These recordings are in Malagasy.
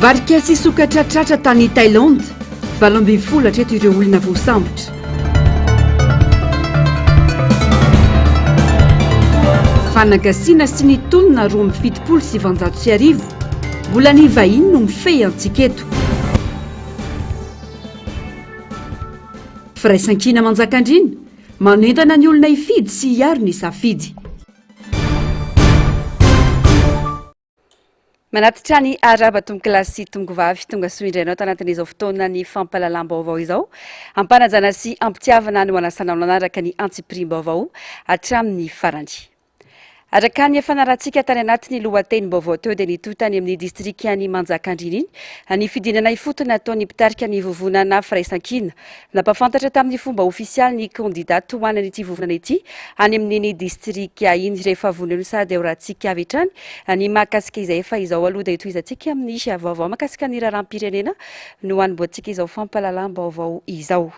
varika sy sokatratratra tany Thailande 12 hatreto ireo olona voasambotra. Fanagasiana sy ny tolona 27,700 mbola ny vahiny no mifehy antsika eto. Firaisan-kina manjakandrina manentana ny olona hifidy sy hiaro ny safidy. Manatitra ny araba tombokilasy tombokivavy tonga soindrainao tanatin'izao fotoana ny fampalalam-baovao izao ampanajana sy ampitiavana no anasana manaraka ny antsipirim-baovao hatramin'ny farany. Araka ny efanaratsika tany anatin'ny lohateny-baovao teo dia nitotany amin'ny distrika ny Manjakandrina iny ny fidinana ifotony ataon'ny mpitarika ny vovonana firaisan-kina. Nampafantatra tamin'ny fomba ofisialy ny kandidaty ho anan'ity vovonana ity any amin'iny distrika iny rehefa vonony sady eorantsika avy hatrany ny mahakasika izay efa izao aloha dia itoizantsika amin'ny vaovao mahakasika ny raharam-pirenena no hanomboantsika izao fampalalam-baovao izao.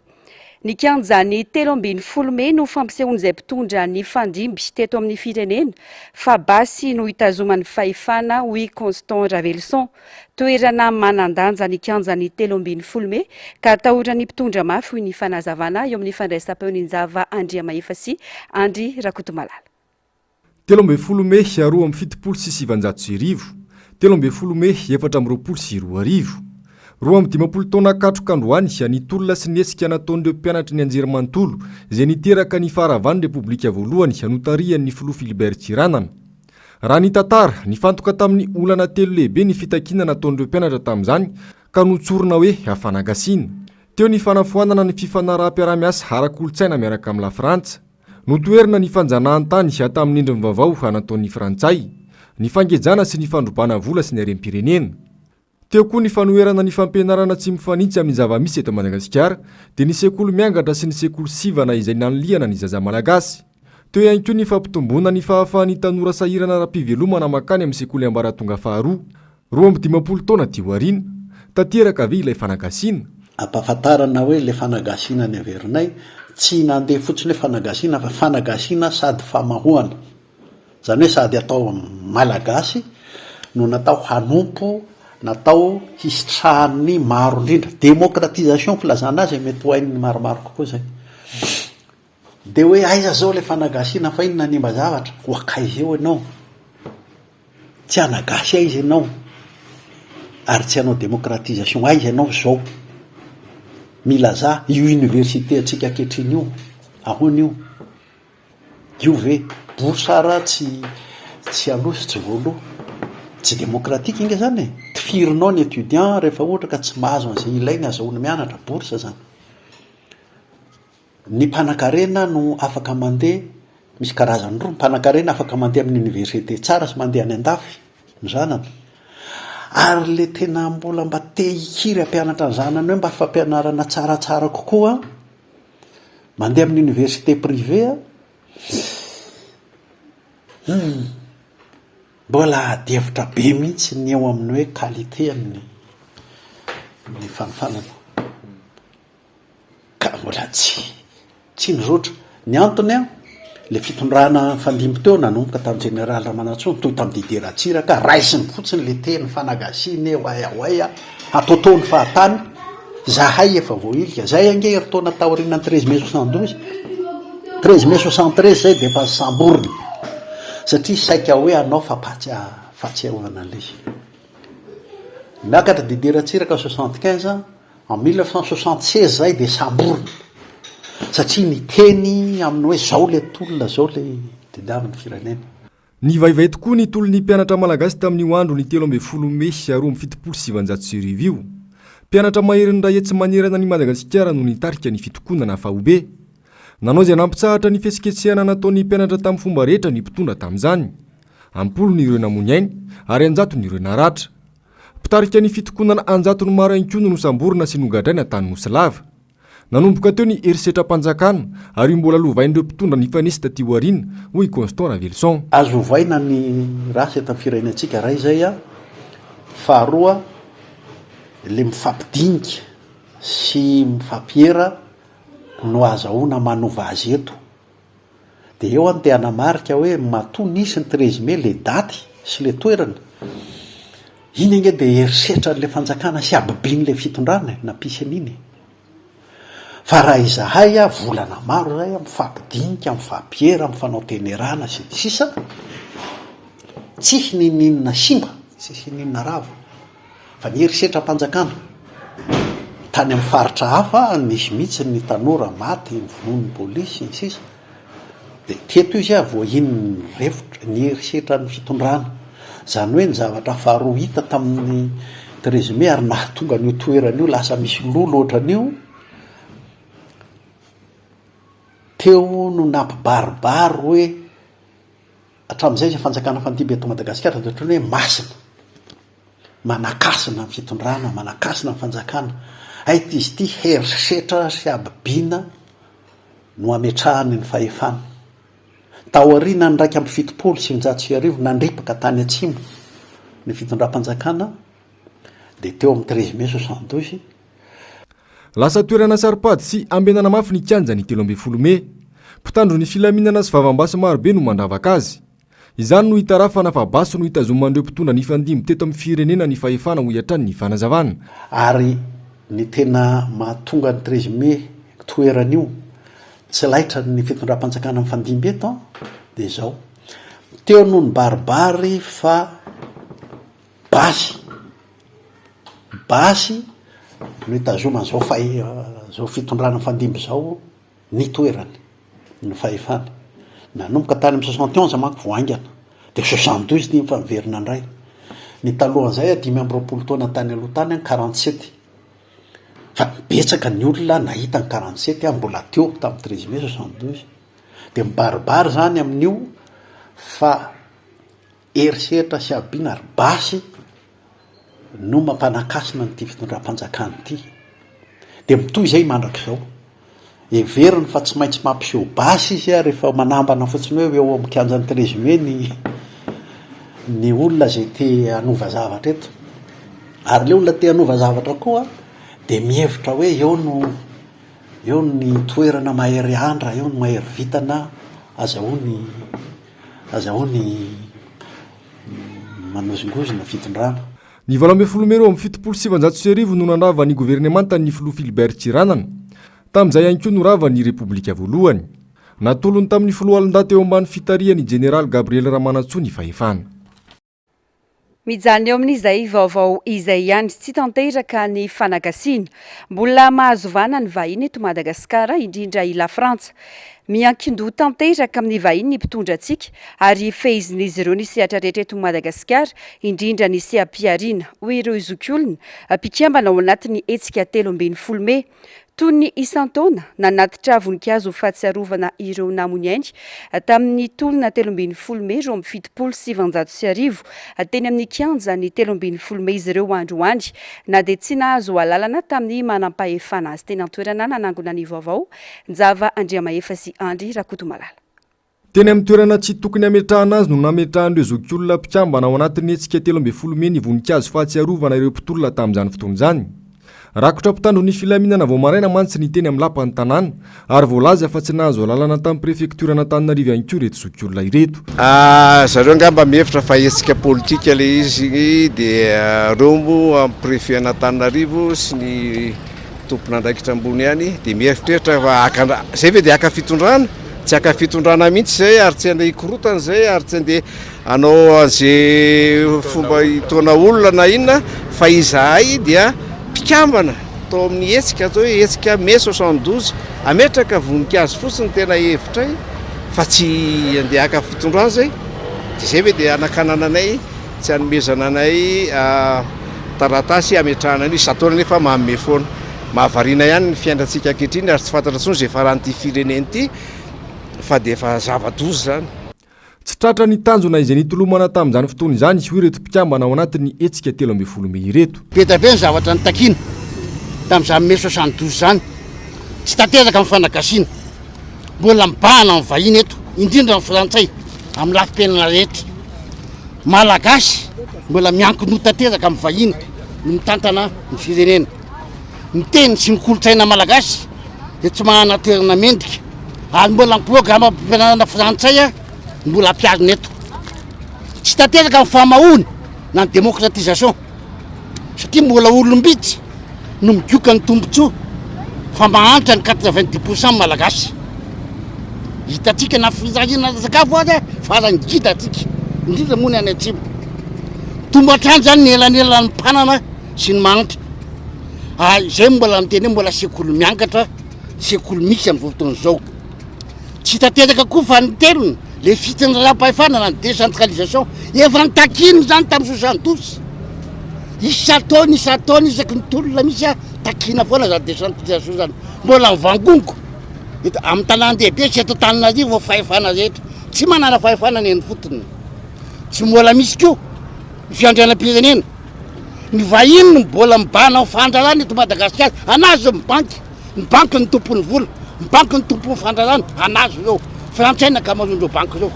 Ny kianjany 13 Mey no fampisehoany izay mpitondra ny fandimby teto amin'ny firenena fa basy no hitazomany fahefana hoy Constant Ravelson toerana manandanja ny kianjany 13 Mey ka atahorany mpitondra mafy hoy ny fanazavana eo amin'ny fandraisam-peonin-java Andriamahefa sy Andry Rakotomalala. 13 Mey 27,700 13 Mey 420 20 taona katroka androany nitolona sy niesika nataon'ireo mpianatry ny anjerimanontolo izay niteraka ny faravan'ny repoblika voalohany hanotarian'ny filoha Philibert Tsiranana. Raha ny tantara nifantoka tamin'ny olana telo lehibe ny fitakiana nataon'ireo mpianatra tamin'izany ka notsorona hoe hafanagasiana. Teo ny fanafoanana ny fifanaraha-piaramiasa ara-kolontsaina miaraka amin'ny Lafrantsa. Notoerina ny fanjanahantany tamin'ny endriny vaovao nataon'ny Frantsay, ny fangejana sy ny fandrobana vola sy ny harem-pirenena. Teo koa ny fanoherana ny fampianarana tsy mifanitsy amin'ny zava-misy eto Madagasikara dia ny sekoly miangatra sy ny sekoly sivana izay nanoliana ny zaza malagasy. Teo ihany koa ny fampitomboana ny fahafahan'ny tanora sahirana ara-pivelomana makany amin'ny sekoly ambaratonga faharoa 12 taona teo aoriana tanteraka ave ilay fanagasiana. Ampahafantarana hoe ilay fanagasiana ny averinay tsy nandeha fotsiny hoe fanagasiana fa fanagasiana sady famahoana. Zany hoe sady atao malagasy no natao hanompo natao hisitrahany maro indrindra démocratisation filazana azy mety ho hain'ny maromaro kokoa zay. Dia hoe aiza zao ilay fanagasiana fa inona nimba zavatra ho akaiza eo ianao tsy anagasy aiza ianao ary tsy hanao démocratisation aiza ianao zao milaza io université atsika ankehitriny io ahoana io ve borsara tsy aloha tsy voaloha tsy démocratique inga zany tifirinao ny étudiant rehefa ohatra ka tsy mahazo an'izay ilainy azahoany mianatra bourse zany. Ny mpanan-karena no afaka mandeha misy karazany roa, mpanan-karena afaka mandeha amin'ny université tsara sy mandeha any andafy ny zanany ary le tena mbola mba te hikiry ampianatra ny zanany hoe mba fampianarana tsaratsara kokoa mandeha amin'ny université privé mbola adevitra be mihitsy ny eo amin'ny hoe qualité amin'ny fanofanana ka mbola tsy nizotra ny antony le fitondrana fandimby teo nanomboka tamin'ny général Ramanantsoa toy tamin'ny Didier Ratsiraka raisiny fotsiny le teny fanagasiana eo aia atotony fahatany zahay efa voailika zay ange eritaona taoriana 13 mai 72 13 mai 73 zay dia efa samboriny satria saika hoe anao fatsiarovana an'ilay miakatra Didier Ratsiraka 75 en 1976 zay dia samboriny satria ny teny amin'ny hoe zao le tolona zao le didavin'ny firenena. Ny vaivay tokoa ny tolon'ny mpianatra malagasy tamin'ny andro ny 13 Mey 27,700 mpianatra maherin'ny rahetsy manerana ny Madagasikara no nitarika ny fitokonana fahobe. Nanao izay nampitsahatra ny fihetsiketsehana nataon'ny mpianatra tamin'ny fomba rehetra ny mpitondra tamin'izany. Ampolo ny ireo namony ainy ary 100 ny ireo naratra. Mpitarika ny fitokonana 100 ny marainkoa no nosamborina sy nogadraina tany Mosilava. Nanomboka teo ny herisetra-panjakana ary mbola lovain'ireo mpitondra ny fanesita teo aoriana hoy Constant Ravelson. Azo ovaina ny rasy eto amin'ny firenentsika ray zay faharoa le mifampidinika sy mifampiera no azahoana manova azy eto. Dia eo andeha namarika hoe matoa nisy ny 13 Mey le daty sy le toerana iny enge dia herisetra n'le fanjakana sy abibian'le fitondrana nampisy an'iny fa raha izahay a volana maro zay mifampidinika mifampiera mifanao tenerana sy sisa tsy hininina simba tsy hininina rava fa ny herisetra mpanjakana tany amin'ny faritra hafa nisy mihitsy ny tanora maty ny vonon'ny polisy ny sisa dia teto izy a voahinony refotra ny herisetra ny fitondrana zany hoe ny zavatra faharoa hita tamin'ny trésime ary nahatonga n'io toerana io lasa misy lolo ohatran'io teo no nampibaribary hoe hatramin'izay izy fanjakana fandiby eto Madagasikara dia ohatrany hoe masina manakasina ny fitondrana manakasina ny fanjakana aity izy ity herisetra sy abibiana no ametrahany ny fahefana taoriana ny raiky amby fitopolo sy mijato sy arivo nandripaka tany atsimo ny fitondram-panjakana dia teo amin'ny 13 mai 72 lasa toerana saripady sy ambenana mafy ny kianja ny 12 Mai mpitandro ny filaminana sy vavambasy marobe no mandravaka azy izany no hita raha fa nafabasy no hitazomandreo mpitondra ny fandimy teto amin'ny firenena ny fahefana ho iatrany ny fanazavana ary ny tena mahatonga ny 13 Mai toeran'io tsy laitra ny fitondram-panjakana amin'ny fandimby eto dia zao teo noho ny baribary fa basy no hitazomany zao fitondrana fandimby zao ny toerany ny fahefana nanomboka tany amin'ny 71 manko voaingana dia 72 ty fa miverina ndray ny talohan'izay 5 taona tany aloha tany 47 fa betsaka ny olona nahita ny 47 mbola teo tamin'ny 13 Mai 72 dia mibaribary zany amin'io fa herisetra sy abiana ary basy no mampanakasina nyity fitondram-panjakana ity dia mitoy izay mandrak'izao everiny fa tsy maintsy mampiseho basy izy a rehefa manambana fotsiny hoe eo amin'ny kianjan'ny 13 Mai ny olona zay te hanova zavatra eto ary le olona te hanova zavatra koa dia mihevitra hoe eo ny toerana mahery andra eo ny mahery vitana azahoany manozongozona fitondrana ny 12 Mai amin'ny 770 no nandrava ny governemanta ny filoha Philibert Tsiranana tamin'izay ihany koa no rava ny repoblika voalohany natolony tamin'ny filoha alin-daty eo ambany fitariany General Gabriel Ramanantsoa ny fahefana mijany eo amin'izay vaovao izay ihany tsy tanteraka ny fanagasiana mbola mahazovana ny vahiny eto Madagasikara indrindra i La Frantsa miankin-doha tanteraka amin'ny vahiny ny mpitondra antsika ary fehizin'izy ireo ny sehatra rehetra eto Madagasikara indrindra ny sehampiariana hoy ireo zokiolona mpikambana ao anatin'ny hetsika 13 Mai toy ny isan-taona nanatitra voninkazo fahatsiarovana ireo namony ainy tamin'ny tolona 13 Mai 1770 teny amin'ny kianja ny 13 Mai izy ireo androany na dia tsy nahazo alalana tamin'ny manampahefana azy teny an-toerana nanangona ny vaovao Njava Andriamahefa sy Andry Rakotomalala teny amin'ny toerana tsy tokony ametrahana azy no nametrahan'ireo zokiolona mpikambana ao anatin'ny hetsika 13 Mai ny voninkazo fahatsiarovana ireo mpitolona tamin'izany fotoana izany rakotra mpitandro ny filaminana vao maraina mantsy ny teny amin'ny lapan'ny tanàna ary voalaza fa tsy nahazo alalana tamin'ny prefektura n'Antananarivo ihany koa reto zokiolona ireto zareo angamba mihevitra fa hetsika politika le izy dia rombo amin'ny prefet n'Antananarivo sy ny tompon'andraikitra ambony ihany dia mieritreritra fa zay ve dia aka fitondrana tsy aka fitondrana mihitsy zay ary tsy andeha hikorotana zay ary tsy andeha anao an'izay fomba hitona olona na inona fa izahay dia mpikambana tao amin'ny hetsika atao hoe hetsika mai 72 ametraka voninkazo fotsiny tena hevitray fa tsy andeha aka fitondrana zay dia zay ve dia anakanananay tsy hanomezana anay taratasy ametrahana an'io isataona nefa manome foana mahavariana ihany ny fiaindratsika ankehitriny ary tsy fantatra intsony zay faran'ity fireneny ity fa dia efa zava-dozy zany tsy tratra ny tanjona izay nitolomana tamin'izany fotoana izany sy hoe reto mpikambana ao anatin'ny hetsika 13 Mai ireto be ny zavatra nitakina tamin'izany mai 72 zany tsy tanteraka amin'ny fanagasiana mbola mibahana amin'ny vahiny eto indrindra ny frantsay amin'ny lafim-piainana rehetra malagasy mbola miankino tanteraka amin'ny vahiny no mitantana ny firenena ny teny sy ny kolotsaina malagasy dia tsy manana toerana mendrika ary mbola programa ampianarana frantsay a mbola ampiarina eto tsy tanteraka amin'ny famahony na ny démocratisation satria mbola olombitsy no migioka ny tombontsoa fa mahantra ny 90% malagasy. Hitatsika na fizahina sakafo azy farany hitatsika indrindra moa ny any atsimo. Tombatrany zany ny elanelan'ny mpanana sy ny magnitra. Zay mbola miteny mbola sekoly miangatra, sekoly misy amin'ny fotoana zao. Tsy tanteraka koa fa ny telony le fitsindraram-pahefanana ny décentralisation efa nitakiny zany tamin'ny 72. Isa-taona isaky ny tolona misy takina foana zany décentralisation zany. Mbola mivangongo. Amin'ny tanàn-dehibe sy eto Antananarivo fahefana rehetra. Tsy manana fahefanana eny fotony. Tsy mbola misy koa fiandrianam-pirenena. Ny vahiny no mbola mibana ao fandrarana eto Madagasikara, anazy ny banky ny tompon'ny vola, ny banky ny tompon'ny fandrarana, anazy zao. Frantsay ny ankamaroan'ireo banky zao.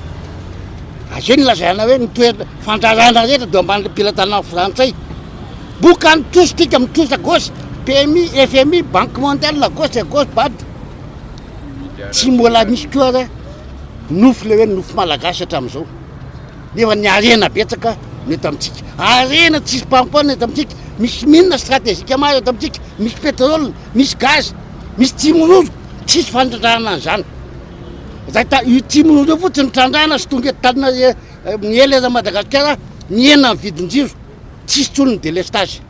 Zay ny lazana hoe ny fandrarana rehetra dia ambany pilatanana frantsay. Boka ny tosika mitosa gauche, PMI, FMI, Banque mondiale, gauche bad. Tsy mbola misy koa nofo le hoe nofo malagasy hatramin'izao. Nefa ny arena betsaka mety amintsika. Arena tsisy pampona eto amintsika. Misy mine stratégique maro eto amintsika. Misy pétrole, misy gaz, misy timonozo. Tsisy fandrarana an'izany. Io timonozo io fotsiny ny trandrahana sy tonga eto talina miela eto Madagasikara miena ny vidin-jiro. Tsisy tsony ny délestage.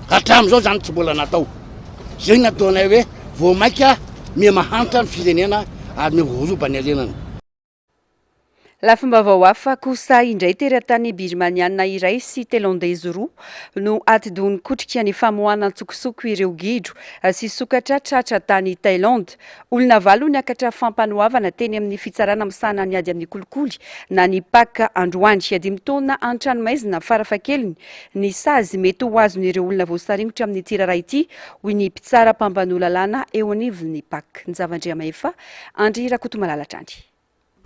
Hatramin'izao zany tsy mbola natao. Zay ny ataonay hoe vao maika mia mahantra ny firenena ary mihoroba ny arenany. Lafim-baovao hafa kosa indray teratany birmaniana iray sy telondezy roa no atidony kotrika ny famohana tsokosoko ireo gidro sy sokatra tratra tany Thailande. Olona valo ny akatra fampanoavana teny amin'ny fitsarana misana ny ady amin'ny kolikoly na ny paka androany 5 taona an-tranomaizina farafahakeliny ny sazy mety ho azon'ireo olona voasaringotra amin'ny tiraray ity hoy ny mpitsara mpamban'olalàna eo anivon'ny paka. Ny zavandriamaefa Andry Rakotomalalatrandy.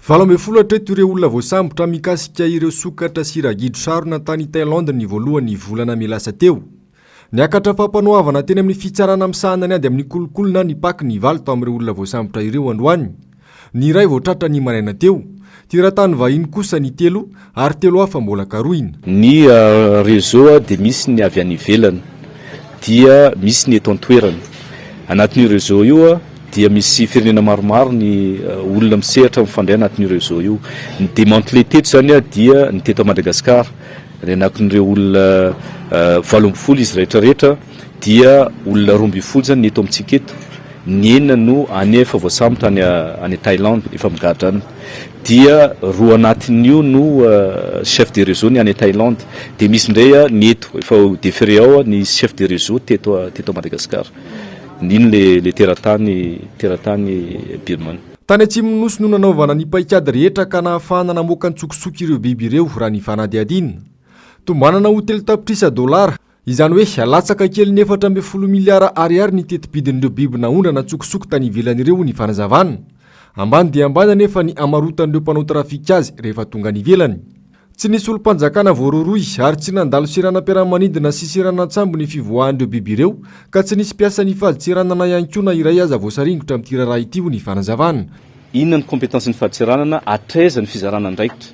12 hatreto ireo olona voasambotra mikasika ireo sokatra sy ragidro sarona tany Thailande ny voalohany volana milasa teo. Niakatra fampanoavana teny amin'ny fitsarana misahana ny ady amin'ny kolokolo na ny paky ny valo tao amin'ireo olona voasambotra ireo androany. Ny iray voatratra ny maraina teo. Tiratany vahiny kosa ny telo ary telo hafa mbola karohina. Ny réseau dia misy ny avy any ivelany dia misy ny eto an-toerana. Anatin'io réseau io dia misy firenena maromaro ny olona misehatra mifandray anatin'io réseau io. Ny démantelé teto zany dia ny teto Madagasikara. Ny anakin'ireo olona 70 izy rehetrarehetra dia olona 12 zany ny eto amintsika eto. Ny enina no any efa voasambotra any Thailande efa migadra any. Dia roa anatin'io no chef de réseau ny any Thailande. Dia misy indray ny eto efa déféré ao ny chef de réseau teto Madagasikara. Niny le teratany Birmanie. Tany atsimo nosy no nanaovana ny paikady rehetra ka nahafahana namoaka ny tsokosoko ireo biby ireo raha ny fanadihadina. Tombanana hotely tapitrisa $, izany hoe alatsaka kely ny 410 miliara ariary ny tetibidin'ireo biby naondrana tsokosoko tany ivelan'ireo ny fanazavana. Ambany dia ambany nefa ny amarotan'ireo mpanao trafika azy rehefa tonga ny ivelany. Tsy nisy olo-mpanjakana voaroroy ary tsy nandalo siranam-piaramanidina sy siranantsambo ny fivoahan'ireo biby ireo ka tsy nisy piasa ny fahaditsiranana ihany koa na iray aza voasaringotra amin'ny tiraraha ity ny fanazavana. Inona ny kompétensy ny fahaditsiranana atraiza ny fizarana andraikitra.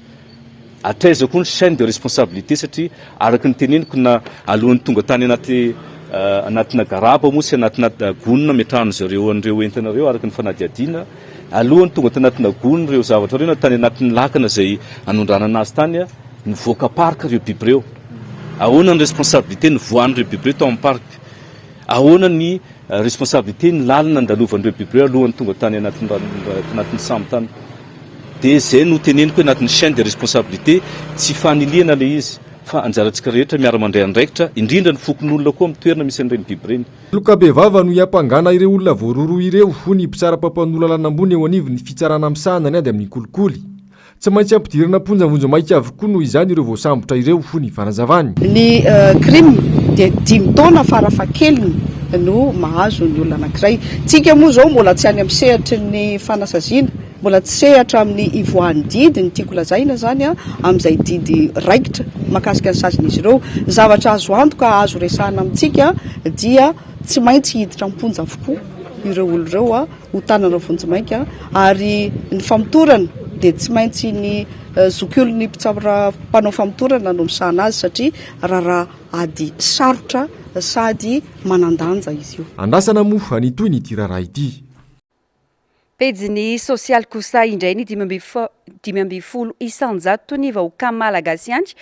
Atraiza koa ny chaîne de responsabilité satria araka ny teneniko na alohan'ny tonga tany anatina garaba moa sy anatina gonina metrahany zareo an'ireo entanareo araka ny fanadihadiana. Alohan'ny tonga tanatina gony ireo zavatra reo na tany anatin'ny lakana izay anondrana azy tany ny voaka parka ireo biby ireo. Ahoana ny responsabilité ny voan'ireo biby ireo tao amin'ny parka. Ahoana ny responsabilité ny lalina andalovan'ireo biby ireo alohan'ny tonga tany anatin'ny sambo tany. Dia izay no teneniko anatin'ny chaîne de responsabilité tsy faniliana le izy fa anjarantsika rehetra miara-mandray andraikitra indrindra ny fokon'olona koa amin'ny toerana misy an'ireny biby ireny. Lokabe vava no iampangana ireo olona voaroro ireo ho ny mpitsara mpampan'olalàna ambony eo anivon'ny fitsarana misahana ny ady amin'ny kolikoly. Tsy maintsy ampidirana ponjavonjo maika avokoa noho izany ireo voasambotra ireo ho ny fanazavany. Ny crime dia 5 taona farafahakeliny no mahazo ny olona anankiray. Tsika moa zao mbola tsy any amin'ny sehatry ny fanasaziana, mbola tsy sehatra amin'ny ivoahan'ny didy ny tiako lazaina zany amin'izay didy raikitra makasika ny sazin'izy ireo. Zavatra azo antoka azo resahana amintsika dia tsy maintsy hiditra amponja avokoa ireo olo ireo ho tanana vonjy maika ary ny famotorana dia tsy maintsy ny zokiolo ny mpitsamora mpanao famotorana no misahana azy satria raha ady sarotra sady manandanja izy io. Andrasana moa anytoy ny ity raharaha ity. Pejiny sosialy kosa indray ny 5 isanjato ny vahoaka malagasy ihany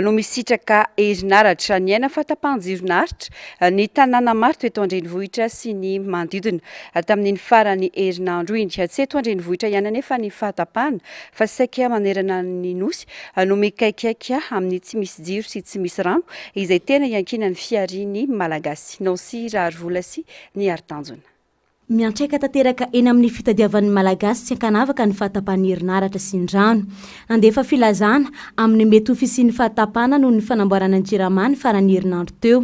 no misitraka herinaratra ny aina fahatapahan-jerinaritra ny tanàna maro eto an-drenivohitra sy ny manodidina tamin'ny farany herinandro iny. Tsy eto an-drenivohitra ihany anefa ny fahatapahana fa saika manerana ny nosy no mikaikaika amin'ny tsy misy jiro sy tsy misy rano izay tena iankina ny fiariany malagasy. Nancy Rarvola sy ny Artanjona. Miantraika tanteraka eny amin'ny fitadiavan'ny malagasy tsy ankanavaka ny fahatapahan'ny herinaratra sy ny rano. Nandefa filazana amin'ny mety ofisian'ny fahatapahana noho ny fanamboarana ny JIRAMA ny farany herinandro teo.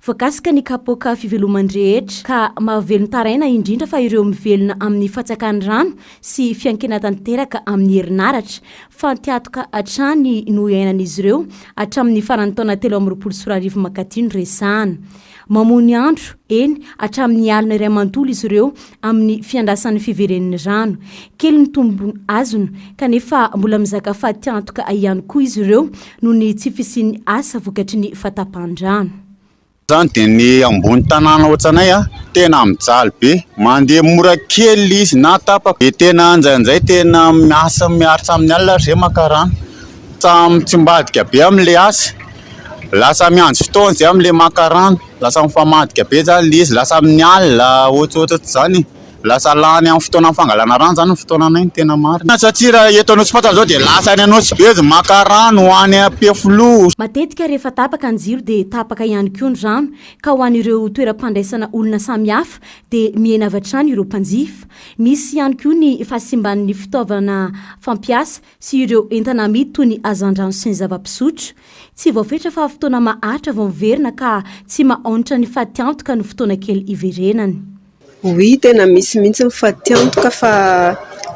Voakasika ny kapoaka fivelomany rehetra ka mahavelony taraina indrindra fa ireo mivelona amin'ny fatsakan'ny rano sy fiankina tanteraka amin'ny herinaratra. Fantiatoka hatrany no iainan'izy ireo hatramin'ny farany taona 13 makatiny resahana. Mamony andro eny hatramin'ny alina iray manontolo izy ireo amin'ny fiandrasan'ny fiveren'ny rano. Kely ny tombony azony kanefa mbola mizaka fatiantoka ihany koa izy ireo noho ny tsy fisian'ny asa vokatry ny fahatapahan-drano. Zany dia ny ambony tanàna ohatranay tena mijaly be, mandeha mora kely izy na tapaka dia tena anjainjay tena miasa miaritra amin'ny alina zay maka rano. Tsy mbadika be amin'ilay asa, lasa miandry fotoana zay amin'ilay maka rano, lasa mifamadika be zany izy, lasa amin'ny alina ohatrohatry zany, lasa lany amin'ny fotoana fangalana rano zany fotoana anay tena marina. Satria raha eto anao tsy fantany zao dia lasa any anao tsy be izy maka rano ho any Ampefiloha. Matetika rehefa tapaka ny jiro dia tapaka ihany koa ny rano ka ho an'ireo toeram-pandraisana olona samihafa dia miaina avy hatrany ireo mpanjifa. Misy ihany koa ny fahasimban'ny fitaovana fampiasa sy ireo entana amidy toy ny hazandrano sy ny zava-pisotro. Tsy voafetra fa fotoana maharitra vao miverina ka tsy mahontra ny fahatiantoka ny fotoana kely iverenany. Oui, tena misy mihitsy mifatiantoka fa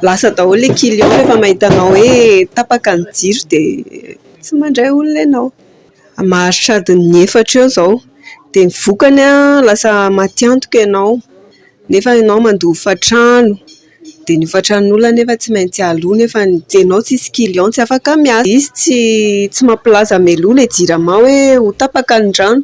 lasa daholo le client rehefa mahitanao hoe tapaka ny jiro dia tsy mandray olona ianao. Maharitra adiny 4 eo zao dia ny vokany lasa matiantoka ianao nefa ianao mandofa trano dia ny fatran'olona nefa tsy maintsy aloha nefa nijenao tsisy client tsy afaka miasa. Izy tsy mampilaza meloa le JIRAMA hoe ho tapaka ny rano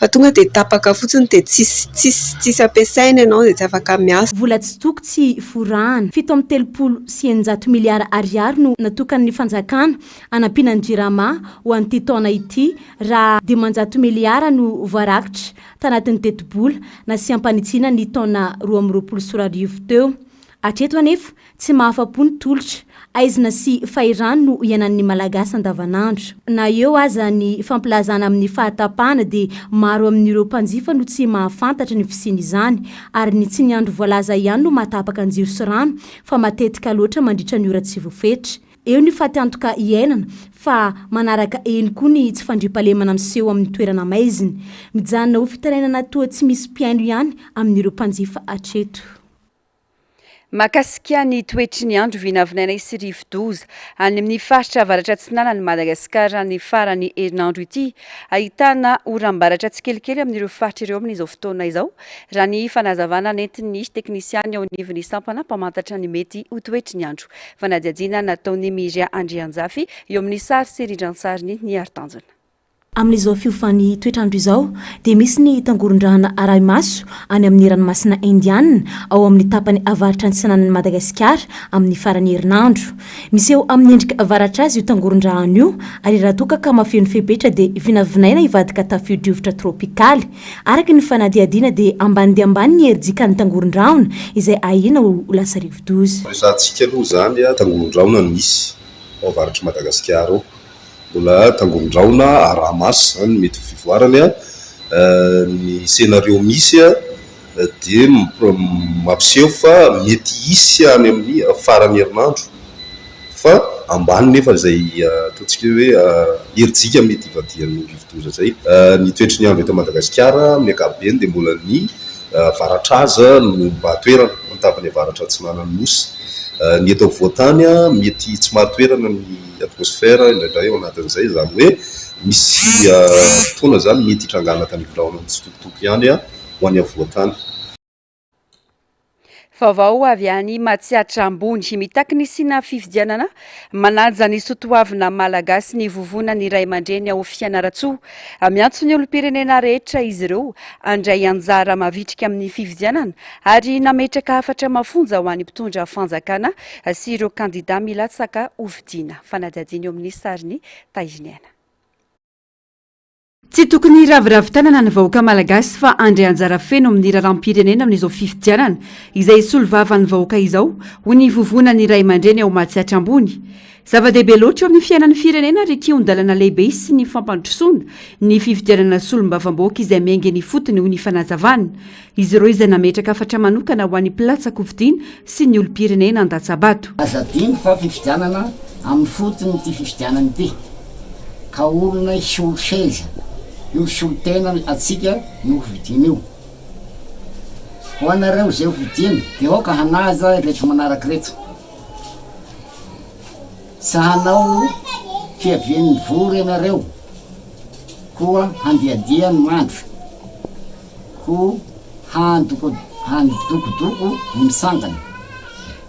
fa tonga dia tapaka fotsiny dia tsisy ampiasaina ianao dia tsy afaka miasa. Vola tsy toko tsy forahana 7.3 miliara ariary no natokan'ny fanjakana anampiana ny JIRAMA ho an'ity taona ity raha 100 miliara no voarakitra tanatin'ny teti-bola na sy ampanitsiana ny taona 2024 teo. Hatreto anefa tsy mahafa-po ny tolotra aizina sy fahirano no iainan'ny malagasy andavanandro. Na eo aza ny fampilazana amin'ny fahatapahana dia maro amin'ireo mpanjifa no tsy mahafantatra ny fisian'izany ary ny tsy ny andro voalaza ihany no mahatapaka ny jiro sy rano fa matetika loatra mandritra ny ora tsy voafetra. Eo ny fatiantoka iainana fa manaraka eny koa ny tsy fandriampahalemana miseho amin'ny toerana maiziny. Mijanona ho fitarainana toa tsy misy mpiaino ihany amin'ireo mpanjifa hatreto. Makasika ny toetry ny andro vinavinaina sy rivo-doza any amin'ny faritra avaratra atsinana ny Madagasikara ny farany herinandro ity ahitana oram-baratra tsikelikely amin'ireo faritra ireo amin'izao fotoana izao raha ny fanazavana nentin'ny teknisiany ao anivon'ny sampana mpamantatra ny mety ho toetry ny andro. Fanadihadiana nataon'ny Miria Andrianjafy eo amin'ny sary sy rindran-tsariny ny Artanjona. Amin'izao fiofan'ny toetrandro izao dia misy ny tangoron-drahana Araimaso any amin'ny ranomasina Indiana ao amin'ny tapany avaratra ny tsinanan'ny Madagasikara amin'ny farany herinandro. Miseho amin'ny endrika avaratra azy io tangoron-drahana io ary raha toa ka mafeno fepetra dia vinavinaina hivadika tafio-drivotra tropikaly. Araka ny fanadihadiana dia ambany dia ambany ny herijikan'ny tangoron-drahona izay ahina ho lasa rivo-doza. Rehefatsika aloha zany tangoron-drahona no misy ao avaratry Madagasikara ao. Mbola tangoron-drahona Araimaso zany mety ho fivoarany ny scénario misy dia mampiseho fa mety hisy any amin'ny farany herinandro fa ambany nefa izay ataontsika hoe herijika mety hivadian'ny rivo-doza zay. Ny toetry ny andro eto Madagasikara amin'ny ankapobeny dia mbola ny avaratraza no mba toerana an-tapany avaratra atsinanan'ny nosy. Ny eto voatany mety tsy mahatoerana ny atmosfera indraindray ao anatin'izay zany hoe misy fotoana zany mety hitrangana tany vrahona mitsitokotoko ihany ho any avoatany. Vaovao avy any Matsiatra ambony mitaky ny sina fifidianana manaja ny sotoavina malagasy ny vovona ny ray aman-dreny ao Fianaratsoa. Miantso ny olom-pirenena rehetra izy ireo andray anjara mavitrika amin'ny fifidianana ary nametraka hafatra mafonja ho any mpitondra fanjakana sy ireo kandida milatsaka hovidiana. Fanadihadiana eo amin'ny sariny Taiziniana. Tsy tokony raviravitanana ny vahoaka malagasy fa andray anjara feno amin'ny raharam-pirenena amin'izao fifidianana izay solovavan'ny vahoaka izao ho ny vovona ny ray aman-dreny ao Matsiatra ambony. Zava-dehibe loatra eo amin'ny fiainan'ny firenena ary kiondalana lehibe sy ny fampandrosoana ny fifidianana solombavam-bahoaka izay miainga ny fotony ho ny fanazavana. Izy ireo izay nametraka hafatra manokana ho an'ny mpilatsaka hovidiana sy ny olom-pirenena an-Datsabato. Azadiny fa fifidianana amin'ny fotony ity fifidianana ity ka olona seza io solotena atsika io hovidiana io. Ho anareo zay hovidiana dia oka hanaza rehetra manaraka reto. Sahanao fiavian'ny vory ianareo koa handiadia ny mandro ko handokodoko ny misangana.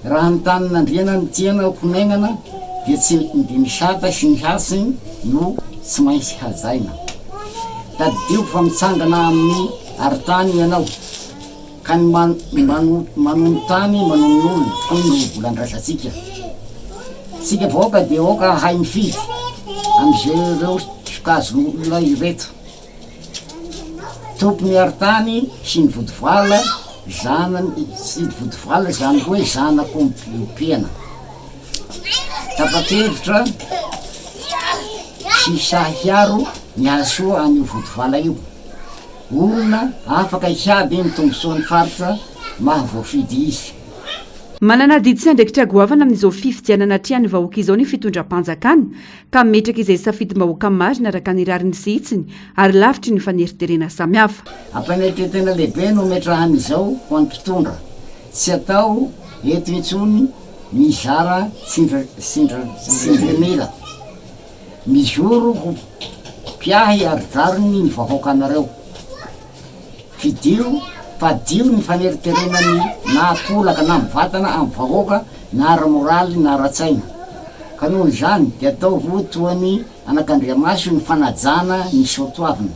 Raha ny tanin'andriana ny tiana komegnana dia tsy misata sy ny hasiny no tsy maintsy hajaina. Tadidio fa mitsangana amin'ny aritany ianao ka ny manono tany manon'olona fa no volandrasatsika. Tsika vahoaka dia oka hay mifidy amin'izay ireo sokazon'olona ireto. Tompony aritany sy ny vodivala zanany sy vodivala zany koa hoe zanako mpiana. Tapa-kevitra sy sahiaro miasoa an'io vodivala io. Olona afaka hiady ny tombosoan'ny faritra mahavoafidy izy. Manana didy sy andraikitra goavana amin'izao fifidianana atrian'ny vahoaka izao ny fitondram-panjakana ka metraka izay safidim-bahoaka marina araka ny rariny sy hitsiny ary lavitry ny faneriterena samihafa. Ampanetretena lehibe no metrahan'izao ho an'ny mpitondra. Tsy atao eto intsony mizara sindrimila. Mizoro ho piahy ary dariny ny vahoaka anareo. Fidio fadio ny faneriterenany na apolaka na mivatana amin'ny vahoaka na ara-moraly na ara-tsaina. Ka noho izany dia atao ho toany anak'Andriamaso ny fanajana ny soatoavina.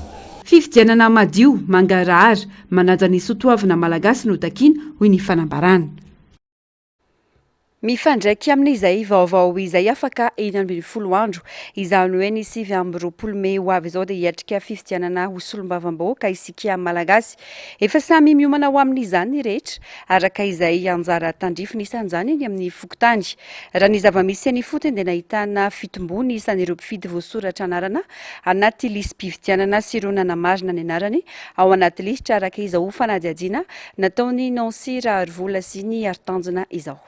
Fifidianana madio mangarahara manaja ny soatoavina malagasy no takiana hoy ny fanambarana. Mifandraiky amin'izay vaovao izay afaka 20 andro izany hoe ny 20 Mey ho avy izao dia hiatrika fifidianana ho solombavam-bahoaka isika malagasy. Efa samy miomana ho amin'izany ny rehetra araka izay anjara tandrifina isan'izany eny amin'ny fokontany. Raha ny zava-misy any fotony dia nahitana fitombony isan'ireo mpifidy voasoratra anarana anaty lisy mpifidianana sy ireo nanamarina ny anarany ao anaty lisitra araka izao fanadihadiana nataony Nancy Raharvola sy ny Artanjona izao.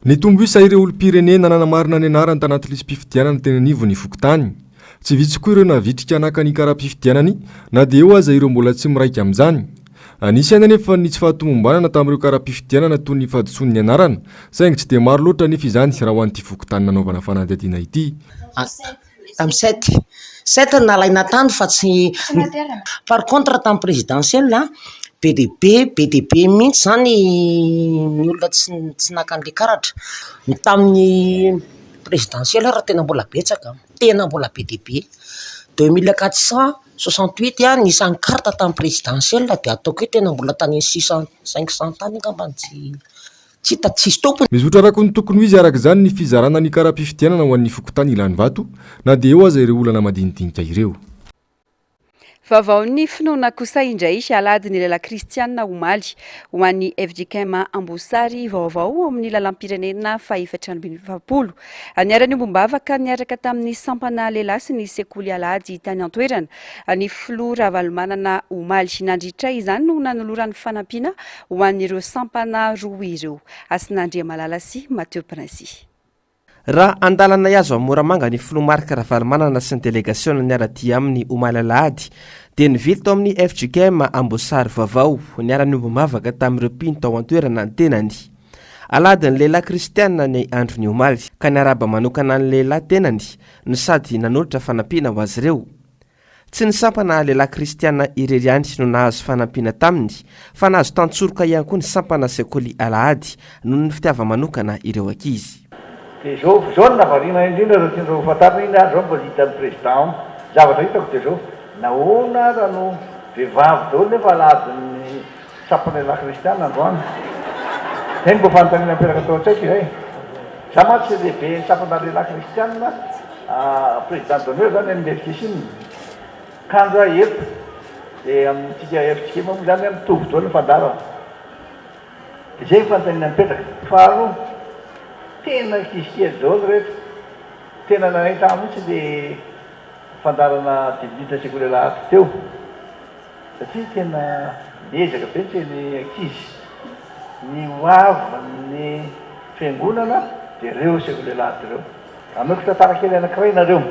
Ny tombo isa ireo olom-pirenena nanamarina ny anarany tanaty lisy mpifidianana teny anivo ny fokontany. Tsy vitsy koa ireo navitrika anaka ny karaha-mpifidianany na dia eo aza ireo mbola tsy miraika amin'izany. Anisany anefa ny tsy fahatomombanana tamin'ireo karaha-mpifidianana toy ny fahadisoan'ny anarana saingy tsy dia maro loatra nefa izany raha ho an'ity fokontany nanaovana fanadihadiana ity. Amin'ny 7 nalaina tany fa tsy par contre tamin'ny présidentielle BDB mihitsy zany ny olona tsy nakan'le karatra. Tamin'ny présidentielle raha tena mbola betsaka, tena mbola BDB 2468 nisan'ny karta tamin'ny présidentielle dia ataoko hoe tena mbola tany 600-500 tany angamba tsy tsisy tompony. Mizotra araka ny tokony ho izy araka izany ny fizarana ny karaha-mpifidianana ho an'ny fokontany ilany vato na dia eo aza ireo olana madinidinika ireo. Vaovao ny finoana kosa indray alady ny lela kristianina omaly ho an'ny FJKM Ambosary vaovao amin'ny lalam-pirenena fa 420. Niara-ny ombom-bavaka niaraka tamin'ny sampana lehilahy sy ny sekoly alady tany an-toerana ny filoha Ravalomanana omaly nandritra izany no nanoloran'ny fanampiana ho an'ireo sampana roa ireo. Asin'Andria Malala sy Mateo Princy. Raha andalana azo Moramanga ny filoha Marc Ravalomanana sy ny délégation niara-dia amin'ny omaly alahady dia nivily tao amin'ny FJKM Ambosary vaovao niara-ny ombom-bavaka tamin'ireo mpino tao an-toerana ny tenany. Alady ny lehilahy kristianina ny andro ny omaly ka niaraba manokana ny lehilahy tenany no sady nanolotra fanampiana ho azy ireo. tsy nisampana lehilahy kristiana irery ihany no nahazo fanampiana taminy fa nahazo tantsoroka ihany koa ny sampana sekoly alahady noho ny fitiava-manokana ireo ankizy. Dia zao no navarina indrindra raha tian'izao fantarina iny andro mbola hitan'ny président zavatra hitako dia zao nahoana raha no vehivavy daholo nefa alahadin'ny sampana lehilahy kristiana androany. Zay mbo fanontaniana mipetaka tao an-tsaiko izay. Za matsy lehibe ny sampana lehilahy kristiana président d'honneur zany amin'ny FTC kandra eto dia amintsika FTC moa zany mitovy daholo ny fandarana. Dia zay fanontaniana mipetaka. Faharoa tena kisikely daholo rehetra tena nanahita mihitsy dia fandarana dididitra sekoly alahady teo satria tena miezaka be tsy ny ankizy ny hoavy ny fiangonana dia ireo sekoly alahady ireo. Ameko tantara kely anankiray nareo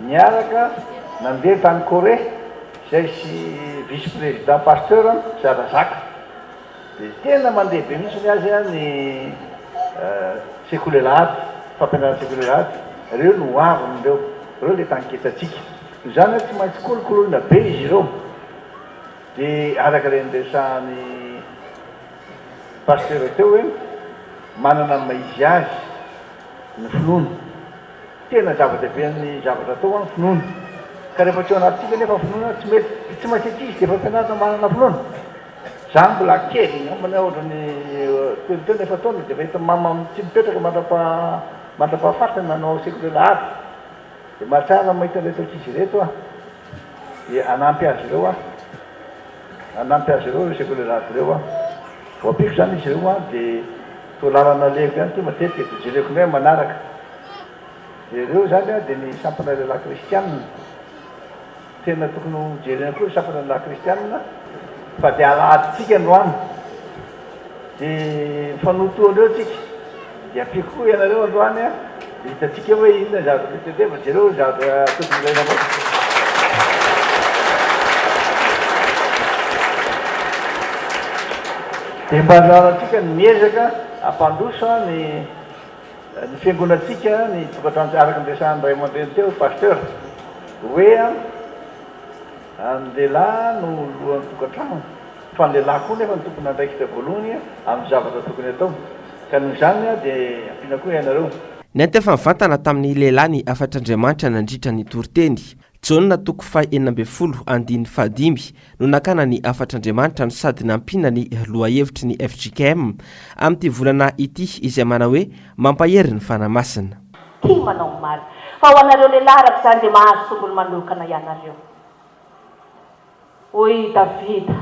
niaraka nandeha tany Corée izay sy vice président pasteur Zarazaka dia tena mandeha be mihitsy ny azy ny sekoly alahady fampianarana sekoly alahady ireo no hoaviny ireo le tanketatsika zany tsy maintsy kolokoloina be izy ireo. Dia araka le ndesan'ny pasteur teo hoe manana ny maizy azy ny finono tena zava-dehibe ny zavatra atao ny finono ka rehefa tsy ao anatintsika nefa finono tsy mety tsy maintsy ankizy dia efa fampianarana manana finono. Zany mbola kely mana ohatrany teo nefa taona dia rehefa mama tsy mipetraka mandrapahafatana nanao sekoly alahady dia mahatsara mahita reto ankizy reto dia anampy azy ireo anampy azy ireo sekoly alahady ireo voapiko zany izy ireo dia to lalana leko ihany ty matetika dia jereko ny hoe manaraka dia ireo zany dia ny sampana lehilahy kristianina tena tokony jerena koa sampana lehilahy kristianina fa dia alahadytsika androany dia fanoto andreo tsika dia ampiko koa ianareo androany dia hitatsika hoe inona zavatra tete fa jereo zavatra tokony ilaina avao. Dia mba andranatsika ny miezaka ampandrosa ny fiangonatsika ny tokatrano araka ndesan'ny ray aman-dreny teo pasteur hoe ny lehilahy no lohan'ny tokatrano fa ny lehilahy koa nefa ny tokony andraikitra voalohany amin'ny zavatra tokony atao ka noho izany dia ampiana koa ianareo. Ny antefa mivantana tamin'ny lehilahy ny afatr'Andriamanitra nandritra ny toriteny Jona toko faha 12 no nakana ny afatr'Andriamanitra no sady nampiana ny lohahevitry ny FJKM amin'ity volana ity izay manao hoe mampahery ny fanamasina. Tia manao mary fa ho anareo lehilahy arak'izany dia mahazo tombony manokana ianareo. Hoy Davida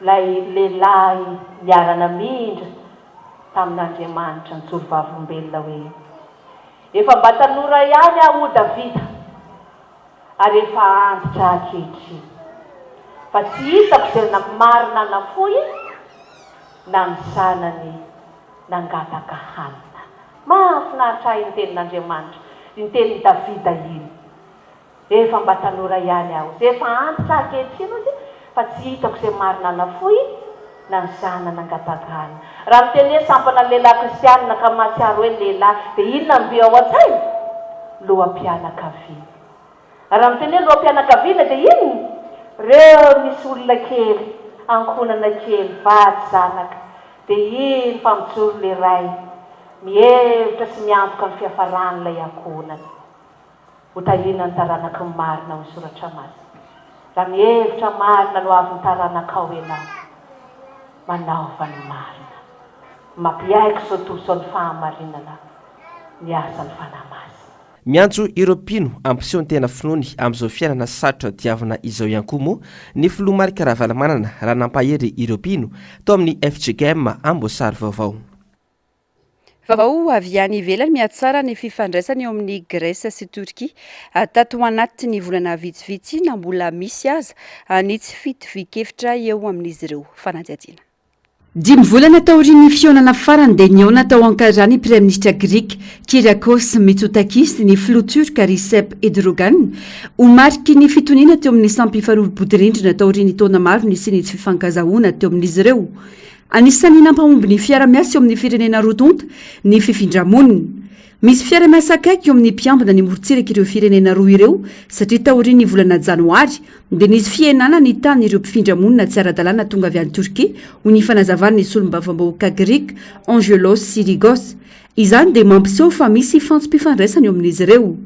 lay lehilahy niarana mindra tamin'Andriamanitra nijoro vavolombelona hoe efa mba tanora ihany aho Davida ary efa antitra ankehitriny fa tsy hitako izay namarina nafoy na ny zanany nangataka hanina. Mahafinaritra ahy ny tenin'Andriamanitra ny tenin'i Davida iny efa mba tanora ihany aho izay efa antitra ankehitriny ozy fa tsy hitako izay marina nafoy na ny zanany nangataka hanina. Raha miteny hoe sampana lehilahy kristianina ka mahatsiaro hoe lehilahy dia inona mbe ao an-tsaina? Loham-pianakaviana. Raha miteny hoe loham-pianakaviana dia ino? Reo misy olona kely ankonana kely vady zanaka dia iny fa mijoro le ray mihevitra sy miantoka ny fiafaran'ilay ankonana ho tahina ny taranaka marina ho soratra masina. Raha mihevitra marina no avy ny taranaka ao ianao manaova ny marina mampiaiky sao toso ny fahamarinana ny asa ny fanamasina. Miantso Europino ampiseho ny tena finoany amin'izao fiainana sarotra diavina izao ihany koa moa ny filoha Marika Ravalomanana raha nampahery Europino tao amin'ny FJKM Amboasary vaovao. Vaovao avy any ivelany miatsara ny fifandraisana eo amin'ny Grèce sy Turquie tato anatin'ny volana vitsivitsy na mbola misy aza ny tsy fitovi-kevitra eo amin'izy ireo. Fanadihadiana. 10 volana taorian'ny fionana farany dia niaona tao Ankara ny Prime-ministra Grek Kyriakos Mitsotakis ny filoha turka Recep Erdogan ho mariky ny fitoniana teo amin'ny sampifarovam-podirindrina taorian'ny taona maro nisy ny tsy fifankazahoana teo amin'izy ireo. Anisan'ny nampahomby ny fiara-miasa eo amin'ny firenena roa tonta ny fifindramonina. misy fiara-miasakaiky eo amin'ny mpiambina ny morontsiraka ireo firenena roa ireo satria taoriany ny volana janoary dia nisy fienana ny tany ireo mpifindra-monina tsy ara-dalàna tonga avy any Turkia ho ny fanazavana ny solombavam-bahoaka grika Angelos Sirigos. Izany dia mampiseho fa misy fantsom-pifandraisana eo amin'izy ireo.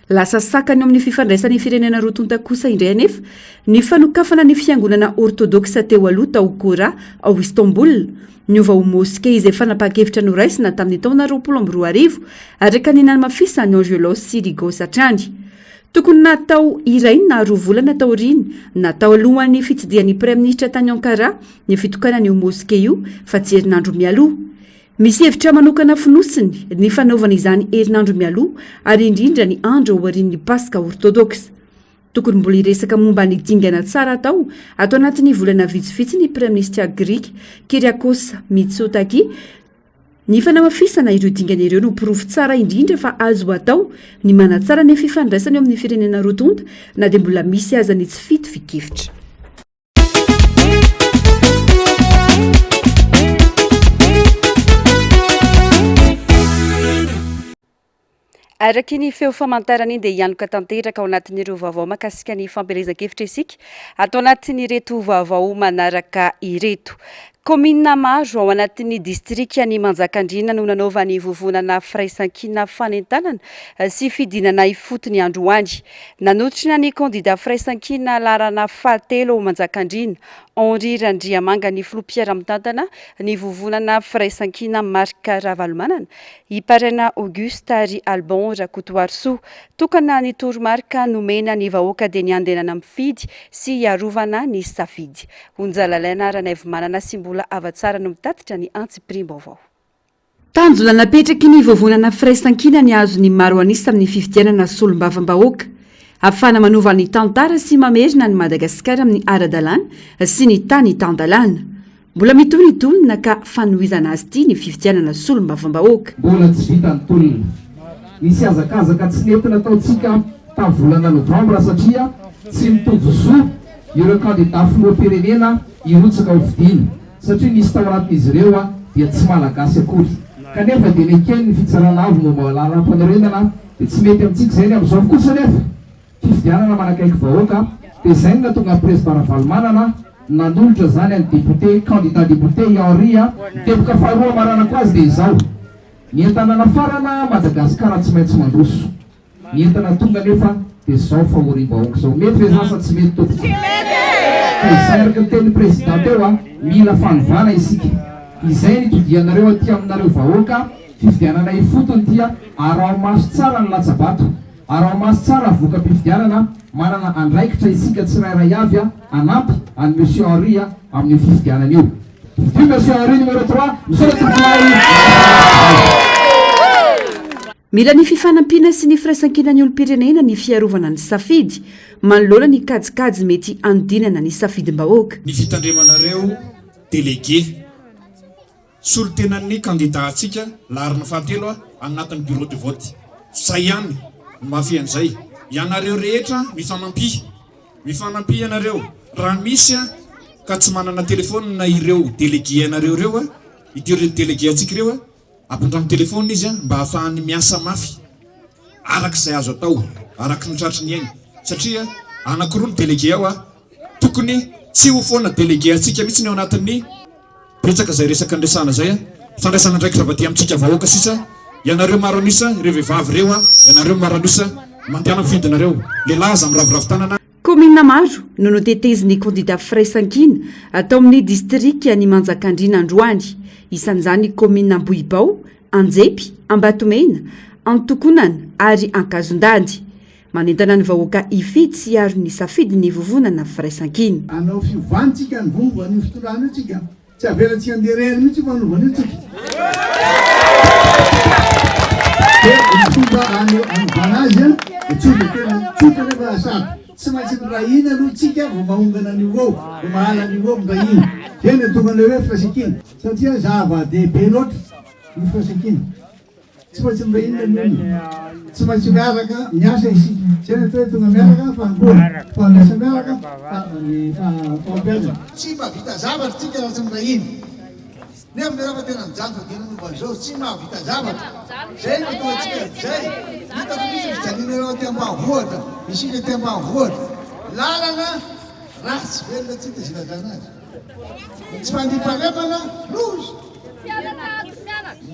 Lasa sakany eo amin'ny fifandraisan'ny firenena roa tonta kosa indray anefa ny fanokafana ny fiangonana ortodoksa teo aloha tao Kora ao Istanbul. Niova ho moske izay fanapa-kevitra noraisina tamin'ny taona 2012 araka ny namafisany Angelos Sirigos hatrany. Tokony natao iray na 2 volana taoriny natao alohan'ny fitsidihan'ny praiminisitra tany Ankara ny fitokana ny moske io fa tsy herinandro mialoha. Misy hevitra manokana finosiny ny fanaovana izany herinandro mialoha ary indrindra ny andro ao aorian'ny Paska ortodoksa. Tokony mbola iresaka momba ny dingana tsara atao anatin'ny volana vitsivitsy ny praiminisitra grika Kyriakos Mitsotakis. Ny fanamafisana ireo dingana ireo no pirofo tsara indrindra fa azo atao ny manatsara ny fifandraisana eo amin'ny firenena roa tonta na dia mbola misy aza ny tsy fito fikefitra. Araky ny feo famantarana iny dia hianoka tanteraka ao anatin'ireo vaovao makasika ny fampelezan-kevitra isika atao anatin'ireto vaovao manaraka ireto. Komina maro ao anatin'ny distrika ny Manjakandriana no nanaovany vovonana firaisan-kina fanentanana sy fidinana ifotony androany. Nanotrina ny kandida firaisan-kina larana fahatelo ao Manjakandriana Henri Randriamanga ny filoam-piara-mitantana ny vovonana firaisan-kina marika Ravalomanana iparena Auguste ary Albon Rakotoarso tokana ny toromarika nomena ny vahoaka dia ny andenana mifidy sy iarovana ny safidy. Onjalalaina Ranaivomanana sy mbola avatsara no mitatitra ny antsiprimbovao. Tanjona napetraky ny vovonana firaisan-kina ny azo ny maro anisa amin'ny fifidianana solombavam-bahoaka. Afana manova ny tantara sy mamerina ny Madagasikara amin'ny ara-dalàna sy ny tany tandalàna. Mbola mitonitolona ka fanohizana azy ity ny fifidianana solombavam-bahoaka. Mbola tsy vitany tolona. Misy azakazaka tsy nentina ataontsika tamin'ny volana novambra satria tsy mitovy zo ireo kandida filoham-pirenena hirotsaka ho vidiana satria nisy tao anatin'izy ireo dia tsy malagasy akory. Kanefa dia nekeny ny fitsarana avy no malaram-panorenana dia tsy mety amintsika izay ny amin'izao kosa nefa fifidianana manakaiky vahoaka dia izay no natonga président Ravalomanana nanolotra zany any député candidat député Henri teboka faharoa maranako azy dia izao ny entanana farana Madagasikara tsy maintsy mandroso. Ny entana tonga nefa dia zao fahoriam-bahoaka zao mety ve zasa tsy mety tompoko izay araka ny teny président teo mila fanovana isika. Izay ny todianareo aty aminareo vahoaka fifidianana ifotony tia arao maso tsara ny latsabato arao maso tsara voka-pifidianana manana andraikitra isika tsirairay avy anampy any monsieur Henri amin'ny fifidianana io. Fidio monsieur Henri numéro 3 Mila ny fifanampiana sy ny firaisan-kina ny olom-pirenena ny fiarovana ny safidy manoloana ny kajikajy mety andinana ny safidim-bahoaka. Ny fitandremanareo délégué solotenan'ny candidat atsika larina fahatelo anatin'ny bureau de vote. Zay ihany no mafian'izay ianareo rehetra mifanampy ianareo raha misy ka tsy manana telefôny na ireo délégué ianareo reo idireo délégué atsika reo ampiandramo telefôny izy mba hahafahany miasa mafy arak'izay azo atao araky ny tratriny ainy satria anankiroa ny délégué ao tokony tsy ho foana délégué atsika mihitsy ny ao anatin'ny betsaka zay resaka andresana zay fandraisana ndraiky zavaty amintsika vahoaka sisa ianareo maro anisa ireo vehivavy reo ianareo maro anisa mantiana mifindinareo lehilahy aza miravoravo tanana. Komina maro no noteteziny candidat firaisan-kina atao amin'ny distrika ny Manjakandriana androany. Isan'izany komina Ambohibao, Anjepy, Ambatomena, Antokonana ary Ankazondady. Manentana ny vahoaka ifidy sy aro ny safidy ny vovonana firaisan-kina. Anao fiovantsika ny vombo anio fitondrana io tsika. Tsy avelantsika nderery mihitsy fanovana io tsika. Dia fomba anovana azy tsotra tena tsotra nefa sady tsy maintsy mirahina aloha tsika vao mahongana an'io ao vao mahala an'io ao mirahina. Zay ny tonga le hoe firaisan-kina satria zava-dehibe loatra ny firaisan-kina. Tsy maintsy mirahina an'io tsy maintsy miaraka miasa isika. Zay ny atao hoe tonga miaraka fangoana fandraisa miaraka fampiasa. Tsy mahavita zavatra tsika raha tsy mirahina. Nefa ny raha tena mijanto tena momba an'izao tsy mahavita zavatra. zay no toatsika zay hitako misy fijanonareo ty ambanivohitra isika ty ambanivohitra lalana ratsy velona tsy ty zilazana azy tsy fandripalemana lozy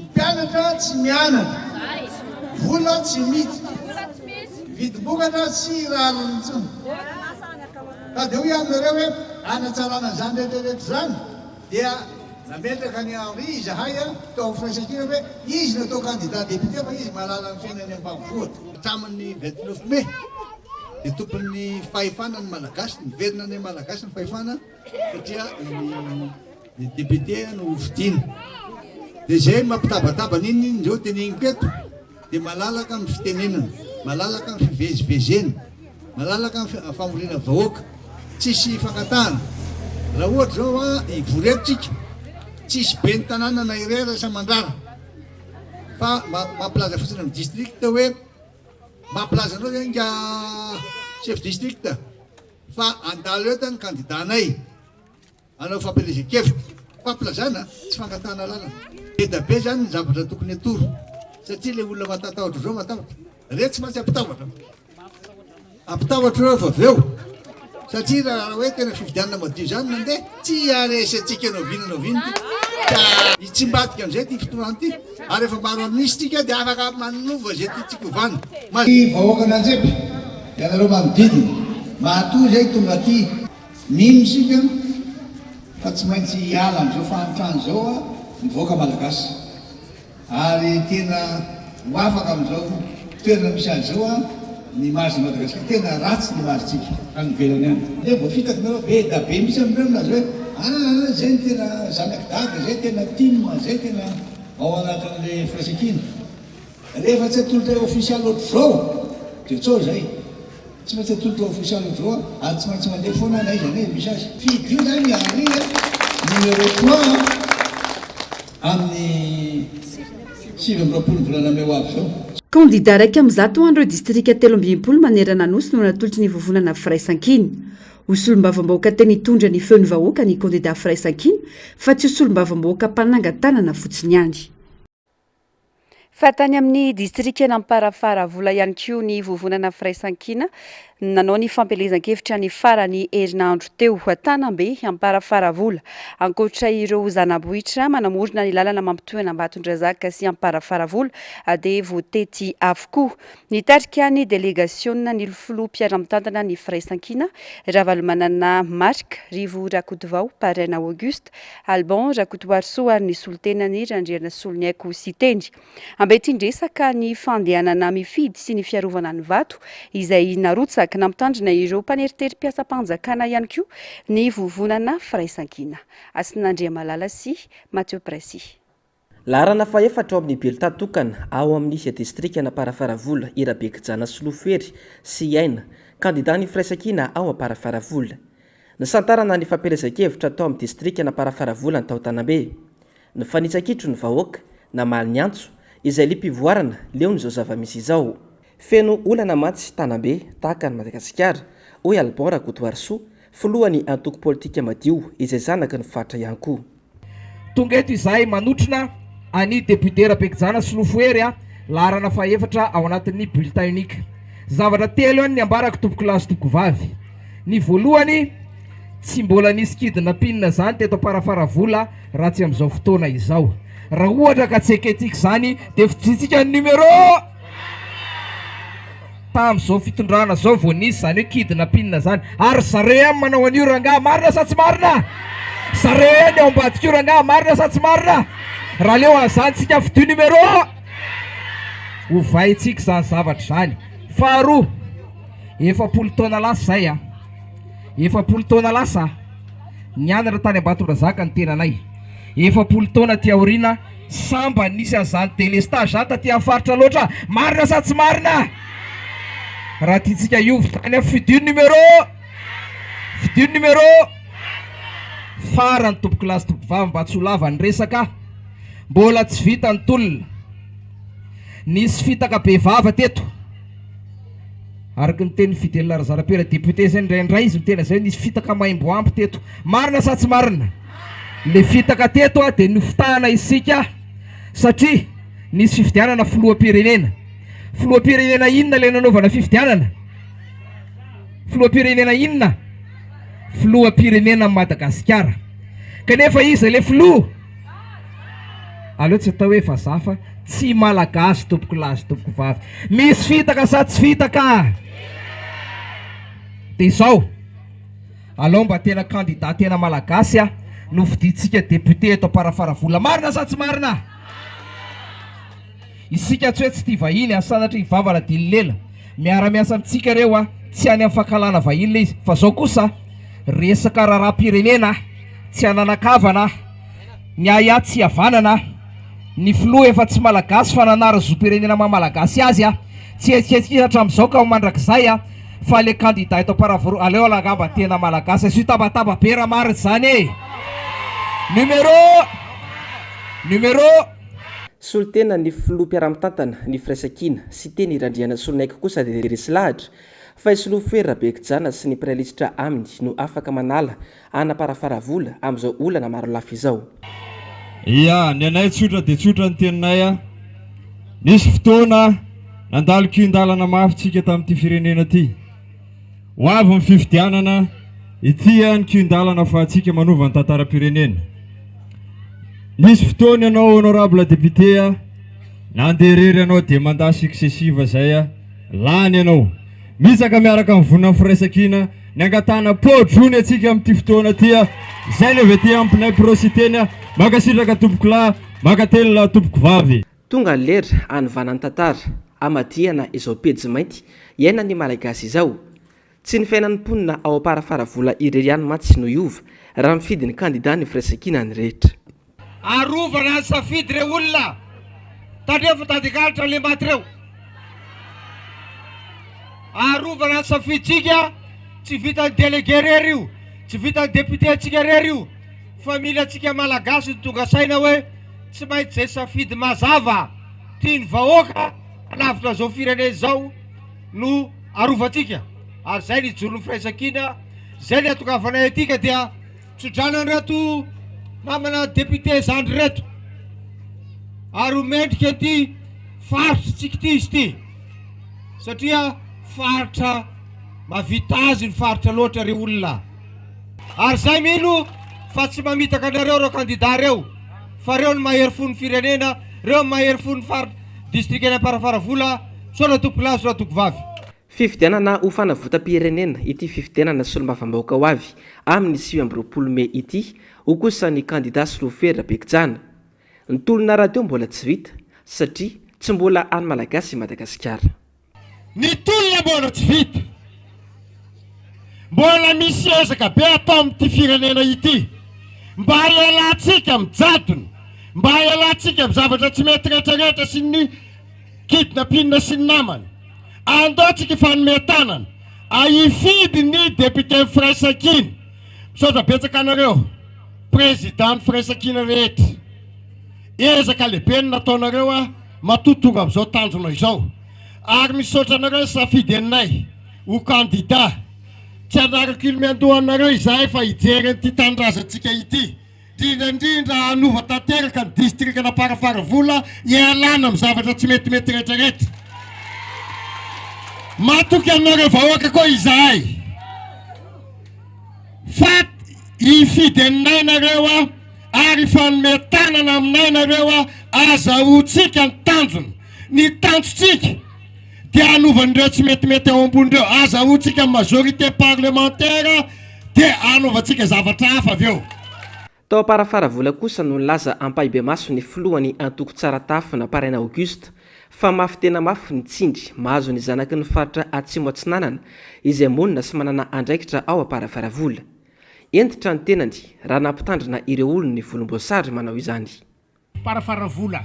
mpianatra tsy mianatra vola tsy mity vidim-bokatra tsy rariny tsony ka de hoe aminareo hoe anatsarana zany rehetrarehetra zany dia nametraka ny Henri izahay tao firaisan-kina hoe izy natao candidat député fa izy mahalala ny fiainany ambanivohitra hatramin'ny 29 mai de tompon'ny fahefana ny malagasy niverina ny malagasy ny fahefana satria ny député no fidina de zay mampitabataba niny ndreo tenegniko eto de malalaka amin'ny fitenenana malalaka amin'ny fivezivezena malalaka amin'ny famolena vahoaka tsisy fankatahana raha ohatra zao a ivoretotsika tsisy be ny tanàna na irera samandrara fa mampilaza fotsiny amin'ny district hoe mampilaza anao zany nga chef district fa andalo eto ny candidat-nay anao fampelezan-kevitra fampilazana tsy fankatahana lalana eda be zany ny zavatra tokony atoro satria le olona matatahotra zao matahotra re tsy maintsy ampitahotra reo fa aveo satria raha hoe tena fividianana madio zany mandeha tsy aresatsika anao vino tsy mbatika amizay ty fitoany ty ary efa maro amin'isy tsika de afaka manova zay ty tsika ovana vahoaka nanjepy de anareo manodidina mahatoy zay tonga ty mimosika fa tsy maintsy hiala amizao fanitrany zao a ny vahoaka malagasy ary tena hoafaka amizao toerana misy azy zao a ny marge Madagasikara tena ratsy ny maritsika any velany any de voafitaka nareo be da be misy amin'ireo minazy hoe zay ny tena zanaky daga zay tena timma zay tena ao anatin'le firaisan-kina rehefa tsy atolotra official ohatry zao de tsao zay tsy maintsy atolotra official ohatry zao ary tsy maintsy mandeha foana nay zany hoe misy azy fidy io zany Henri numéro 3 amin'ny 7 volana may ho avy zao kandida raiky amin'zato andreo distrika 13 manerana nosy no natolotry ny vovonana firaisan-kiny osolombavambahoaka teny hitondra ny feony vahoaka ny kandida firaisan-kiny fa tsy osolombavambahoaka mpanangatanana fotsiny any fa tany amin'ny distrika namparafara vola ihany koa ny vovonana firaisan-kina nanao ny fampelezan-kevitra ny farany herinandro teo Tanambe amparafara vola ankoatra ireo zanabohitra manamorona ny lalana mampitohana Ambatondrazaka sy amparafara vola de voatety avokoa nitarika ny délégation ny filoha mpiara-mitantana ny firaisan-kina Ravalomanana Marc Rivo Rakotovao Parena Auguste Alban Rakotoarso ary ny solotenany Randriana Soloniaiko sy tendry ambetindresaka ny fandehanana mifidy sy ny fiarovana ny vato izay narotsaka namitandrina ireo mpaneritery mpiasa-panjakana ihany koa ny vovonana firaisan-kina Asinandria Malala sy Mathieu Pressy laharana fa efatra ao amin'ny belta tokana ao amin'ny isy distrika Amparafara-vola Irabekijana Solofery sy Aina kandida ny firaisan-kina ao Amparafara-vola ny santarana ny fampelezan-kevitra tao amin'ny distrika Amparafara-vola ny tao Tanambe ny fanitsakitro ny vahoaka na maly ny antso izay limpivoarana leo ny zao zava-misy izao feno olana matsy Tanambe tahaka ny Madagasikara hoy Alban Rakotoarso filohany antoko politika madio izay zanaka ny fatra ihany koa tonga eto izahay manotrina any député Rabekijana Solofery laharana fa efatra ao anatin'ny bulletin unique zavatra telo ny ambarako tompoko laso tompoko vavy ny voalohany tsy mbola nisy kidina pinina zany teto Amparafara vola raha tsy amin'izao fotoana izao raha ohatra ka tseketika zany de fitsitsika ny numéro tam'izao fitondrana zao vao nisy zany hoe kidina pinina zany ary zareo am manao an'io rangaha marina sa tsy marina zareo ny ao ambadika io rangaha marina sa tsy marina raha leo azantsika fidy numéro hovaitsika zany zavatra zany faharoa 70 taona lasa zay 70 taona lasa nianatra tany Ambatondrazaka ny tenanay 70 taona ty aorina samba nisy an'izany délestage zany taty amin'ny faritra loatra marina sa tsy marina raha tiatsika io tany fidy numéro farany tompoko lasy tompoko vavy mba tsy ho lava ny resaka mbola tsy vita ny tolona nisy fitaka be vava teto araky ny teny Fidèle Razarapera député zay ndraindray izy mitena zay nisy fitaka maimbo ampy teto marina sa tsy marina le fitaka teto de nofitahana isika satria nisy fifidianana filoham-pirenena. Filoham-pirenena inona le nanaovana fifidianana? Filoham-pirenena inona? Filoham-pirenena Madagasikara. Kanefa izy le filoha. Aleo tsy atao hoe fazafa, tsy malagasy tompoko lahy sy tompoko vavy. Misy fitaka sa tsy fitaka? Dia izao, alao mba tena candidat tena malagasy nofiditsika député eto Parafaravola. Marina sa tsy marina? Isika tsy hoe tsy tia vahiny sanatria ivavana dililela. Miara-miasa amintsika reo tsy any amin'ny fankalana vahiny le izy. Fa zao kosa resaka raharaham-pirenena, tsy ananakavana, ny aya tsy havanana, ny filoha efa tsy malagasy fa nanara zoam-pirenena maha-malagasy azy tsy hetsiketsika hatramin'izao ka mandrakizay fa le candidat eto Parafaravola aleo langamba tena malagasy sy tabataba be raha marina zany e. Numéro solotena ny filoha mpiara-mitantana ny firaisan-kina sy teny irandriana solonaiky kosa dia resy lahatra fa isoloha Ferra Bekijana sy ny prailisitra aminy no afaka manala ana Parafaravola amin'izao olana maro lafa izao. Ia, ny anay tsotra dia tsotra ny teninay nisy fotoana nandalo kion-dalana mafitsika tamin'ity firenena ty. Ho avy ny fifidianana ity ny kion-dalana fa atsika manova ny tantaram-pirenena. Nisy fotoana ianao honorable député nanderery ianao dia mandat successive zay lany ianao. Misaka miaraka amin'ny vonina firaisan-kina ny angatana podrony atsika amin'ity fotoana ty zay le avy ty ampinay prositeny makasitraka tompoko lahy makatelona tompoko vavy. Tonga ny lera anovanany tantara amadiana izao pejy mainty iaina ny malagasy izao. Tsy ny fiainan'ny mponina ao Parafaravola irery ihany mantsy no iova raha mifidy ny candidat ny firaisan-kina ny rehetra. Arovana safidy re olona tandrefa tadikalitra le maty reo. Arovana safiditsika tsy vita ny délégué rery io, tsy vita ny député atsika rery io. Family atsika malagasy ny tonga saina hoe tsy maintsy zay safidy mazava tiany vahoaka lavitra zao firenena zao no arovantsika. Ary zay ny joro ny firaisan-kina, zay ny atokavana etika dia tsodrana reto namana député zandry reto. Ary mendrika ty faritra tsika ty izy ty satria faritra mavita azy ny faritra loatra re olona. Ary zay mino fa tsy mamitaka anareo reo candidat reo fa reo ny mahery fony firenena, reo ny mahery fony faritra distrikena Parafaravola, sona tompo lahy sona tompo vavy. Fifidianana ho fanavotam-pirenena ity fifidianana solo-mavambahoaka ho avy amin'ny 20 Mey ity ho kosa ny candidat Soloa Ferra Bekijana. Ny tolona raha teo mbola tsy vita satria tsy mbola any malagasy Madagasikara. Ny tolona mbola tsy vita, mbola misy ezaka be atao amin'ity firenena ity mba hialantsika mijadona, mba hialantsika amin'ny zavatra tsy mety rehetrarehetra sy ny kidnapping sy ny namany. Andaotsika fanometanana ahifidy ny député firaisan-kina. Misaotra betsaka anareo président firaisan-kina rehetra, ezaka lehibe ny nataonareo matotonga amin'izao tanjona izao. Ary misaotra anareo safidy aminay ho candidat. Tsy anarako ilmiandoha anareo izahay fa hijery an'ity tanindrazantsika ity, indrindra hanova tanteraka ny distrikena Parafaravola hialana amin'ny zavatra tsy metimety rehetrarehetra. Matoky anareo vahoaka koa izahay fa hifidy aminay nareo ary fanometanana aminay nareo azahoantsika ny tanjona. Ny tanjontsika dia hanovan'ireo tsy metimety ao ambon'ireo, azahoantsika majorité parlementaire dia hanovantsika zavatra hafa avy eo. Tao Parafaravola kosa no nilaza ampahibe maso ny filohany antoko tsara tafona Paraina Auguste fa mafy tena mafy ny tsindry mahazo ny zanaky ny faritra atsimo atsinanana izay monina sy manana andraikitra ao a Parafaravola. Entitra ny tenany raha nampitandrina ireo olona ny volomboasary manao izany. Parafaravola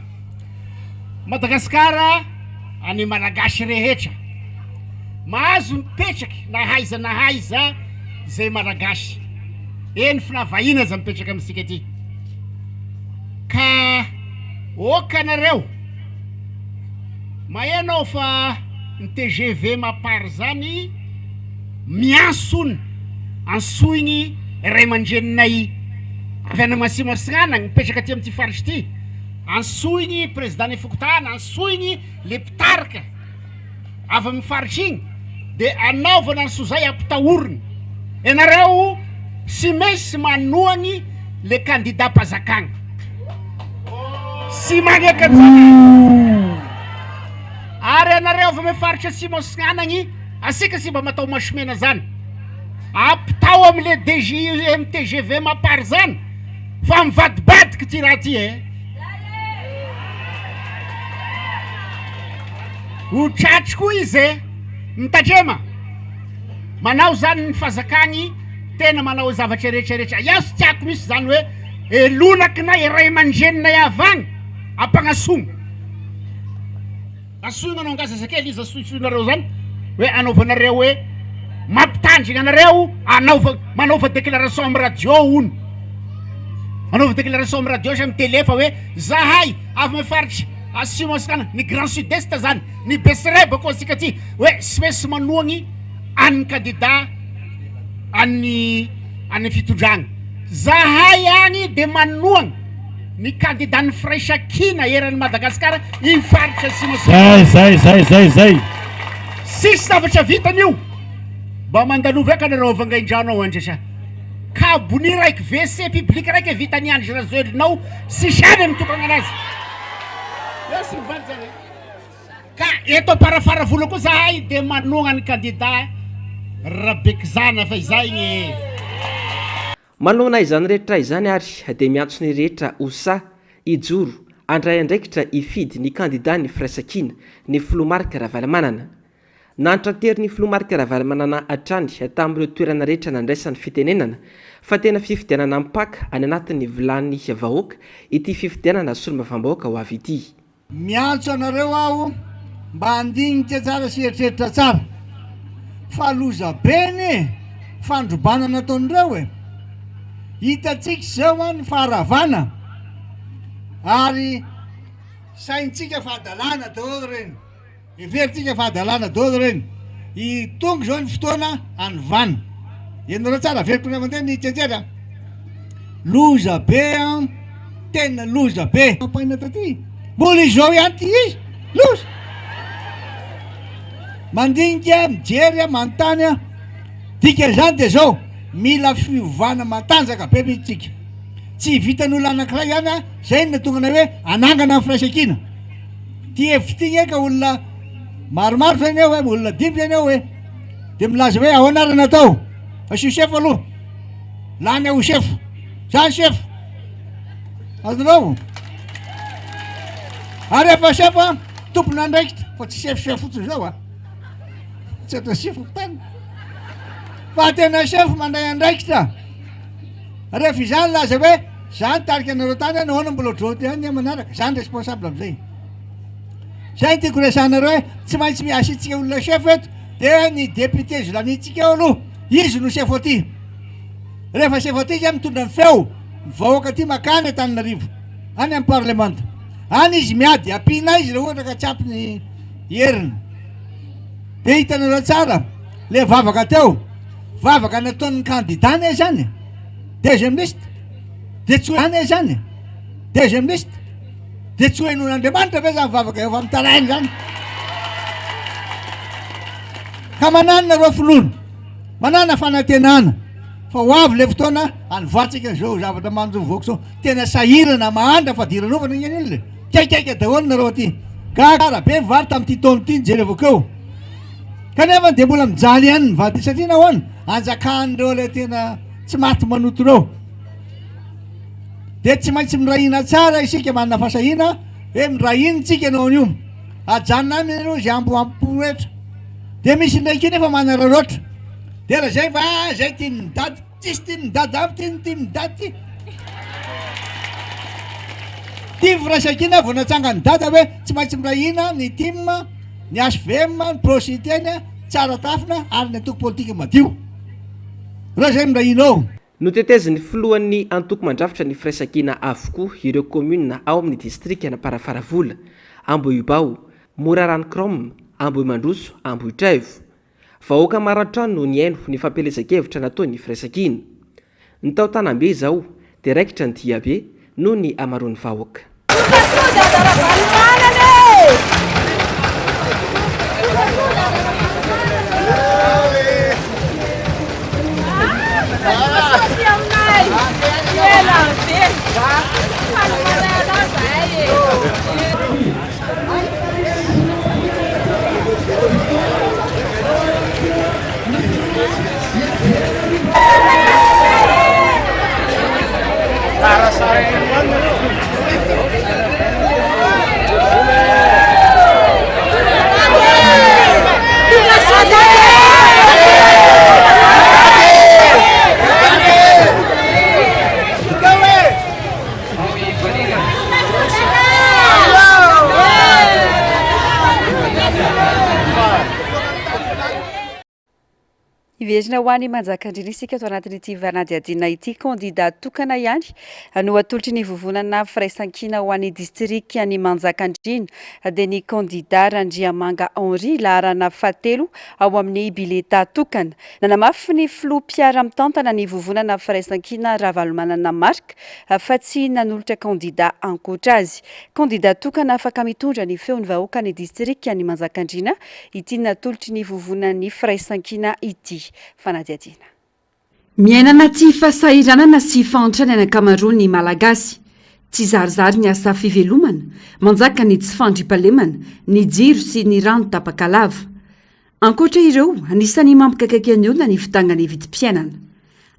Madagasikara any malagasy rehetra mahazo mipetraky na haiza zay malagasy. Eny finavahina za mipetraka amintsika ty ka okanareo mahenao fa ny TGV mapary zany miasony ansoigny ray aman-dreninay avy any Masimasignana mipetraka ty amin'ty faritra ty ansoiny président ny fokotana ansoiny le pitarika avy amin'ny faritra igny dia anaovana ny sozay ampitahoriny ianareo sy maintsy manohany le candidat mpazakagna sy magneka ary ianareo avy amin'ny faritra Simosignanagny asika sy mba matao masomena zany ampitao amin'le MTGV mapary zany fa mivadibadika ty raha ty ho tratry koa izy mitandrema manao zany ny fazakagny tena manao zavatra rehetrarehetra iaho sy tiako misy zany hoe elonakina iray aman-drenina avagny ampagnasogno asoigna anao angazazakely izy asoisoinareo zany hoe anaovanareo hoe mampitandrigna anareo manaova déclaration amin'ny radio ono manaova déclaration amin'ny radio sy amin'ny télé fa hoe zahay avy mifaritra Simosignana ny Grand Sud-Est zany ny Besireba koa sika ty hoe sy maintsy manohagny an'ny candidat an'ny fitondragna zahay agny de manohagny ny candidat ny Fraisakina eran'ny Madagasikara ifaritra Simosignana zay sisy zavatra vitan'io mba mandalova ka anareo vangaindrano ao andrasa kabony raiky WC public raiky vitany andry razoelinao sy sany mitokagna anazy sy mivaly zany ka eto parafara vola koa zahay de manohagna ny candidat Rabekizana fa izay manoloana izany rehetra izany ary dia miantso ny rehetra osa ijoro andray andraikitra ifidy ny candidat ny Fraisakina ny Filomarika Ravalomanana nantratery ny Filomarika Ravalomanana atrany tamin'ireo toerana rehetra nandraisan'ny fitenenana fa tena fifidianana mipaka any anatin'ny vilany vahoaka ity fifidianana solombavam-bahoaka ho avy ity miantso anareo aho mba andignitra tsara sy eritreritra tsara fa loza beny fandrobana nataon'ireo hitatsika zao ny faharavana ary saintsika fahadalana daholo reny everitsika fahadalana daholo reny itonga zao ny fotoana anovana ianareo tsara veriko ny amandeha ny tsentsera loza be tena loza be ampaina taty mbola izao ihany ty izy loza mandinika mijery manontany dika zany de zao mila fiovana matanjaka be mihitsika tsy vitan'olo anankiray ihany zay ny natongana hoe anangana amin'ny Fraisakina ty hevitry eka olona maromaro zany eo hoe olona dimy zany eo hoe de milaza hoe ao anarana atao asio sefo aloha lany ao sefo zany sefo azonao ary efa sefo tompona andraikitra fa tsy sefo fotsiny zao tsy atao sefo tany fa tena sefo mandray andraikitra rehefa izany laza hoe zany tarika anareo tany nahoana mbola droty any manaraka zany responsable amizay zay tiako resanareo hoe tsy maintsy miasa itsika olona sefo eto de ny député zolanitsika eo aloha izy no sefo aty rehefa sefo aty zay mitondra ny feo vahoaka ty makany Antananarivo any amin'ny parlemanta any izy miady ampina izy raha ohatra ka tsampy ny heriny de hitanareo tsara le vavaka teo vavaka nataon'ny candidat ne zany deuxième liste de tsy hoe zany deuxième liste de tsy hoe non'Andriamanitra ve zany vavaka eo amin'ny tarainy zany ka manana nareo finono manana fanantenana fa ho avy le fotoana anovatsika zao zavatra manjovoako zao tena sahirana mahandra fa diranovana igny le kaikaiky daholo nareo aty ka be mivary tamin'ity taona ity nijery avao keo kanefa de mbola mijaly ihany mivady satria nahoana anjakan'ireo le tena tsy maty manoto reo de tsy maintsy mirahina tsara isika manana fasahina hoe mirahinitsika anao an'io ajanona aminy reo zay amporehetra de misy ndraiky iny efa manararoatra de raha zay fa zay ty midady tsisy ty midady avy ty midady ty Fraisakina vao natsanga ny dada hoe tsy maintsy mirahina ny tim ny HVM ny prositeny tsara tafina ary ny antoko politika madio raha zay mirahinao noteteziny filohan'ny antoko mandrafitra ny Fraisakina avokoa ireo commune ao amin'ny district na Parafaravola, Ambohibao, Morarano-Crom, Ambohimandroso, Ambohitraivo. Vahoaka maratrano no niaino ny fampelezan-kevitra nataon'ny Fraisakina. Ny tao Tanambe izao dia raikitra ny Diabe noho ny amaroan'ny vahoaka. Ivezina ho any manjakandrina isika ato anatin'ity vanadiadina ity candidat tokana ihany no atolotry ny vovonana firaisan-kina ho an'ny distrika ny manjakandrina dia ny candidat Randriamanga Henri laharana fahatelo ao amin'ny bileta tokana. Nanamafy ny filoha mpiara-mitantana ny vovonana firaisan-kina Ravalomanana Mark fa tsy nanolotra candidat ankoatra azy. Candidat tokana afaka mitondra ny feon'ny vahoaka ny distrika ny manjakandrina ity natolotry ny vovonan'ny firaisan-kina ity. Fanadiadina. Miaina anaty fahasahiranana sy fahantrany anakamaroany malagasy. Tsy zarizary ny asa fivelomana, manjaka ny tsy fandripalemana, ny jiro sy ny rano tapaka lava. Ankoatra ireo, anisany mampikakaiky ny olona ny fitangana vidim-piainana.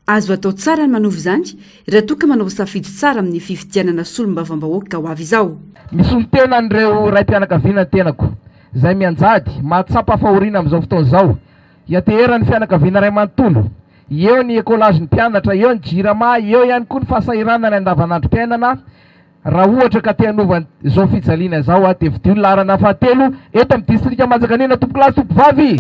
Azo atao tsara ny manovy izany, raha toka manao safidy tsara amin'ny fifidianana solombavam-bahoaka ho avy izao. Misy tena an'ireo raim-pianakaviana tenako, izay mianjady, mahatsapa fahoriana amin'izao fotoana izao. Iateherany fianakaviana ray manontolo, eo ny ekolazin'ny mpianatra, eo ny jirama, eo ihany koa ny fahasahiranana andavanandrom-piainana. Raha ohatra ka te hanovana izao fijaliana izao dia vidio ny laharana fahatelo eto amin'ny distrika Manjakandriana tompokilasy tompovavy.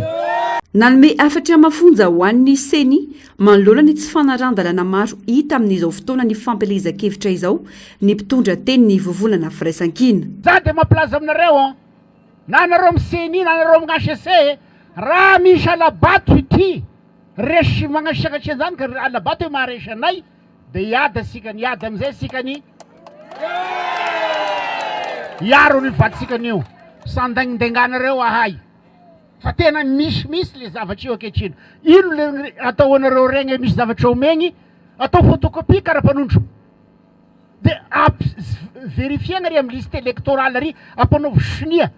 Nanome afatra mafonja ho an'ny seny manoloana ny tsy fanarandalana maro hita amin'izao fotoana ny fampelezan-kevitra izao ny mpitondra teny ny vovonana firaisan-kina. Za dia mampilaza aminareo na anareo miseny na anareo mignasese raha misy alabato ity resy magnasiakatria zany ka alabato hoe maharesy anay dia hiady asika ny hiady amin'izay asika ny hiaro ny vatsika an'io sandaindenganareo ahay fa tena misy le zavatra io ankehitriny. Ino le atao anareo regny misy zavatra omegny atao photocopie karaha-panondro dia verifiena ry amin'ny liste électorale ry ampanaovy sonia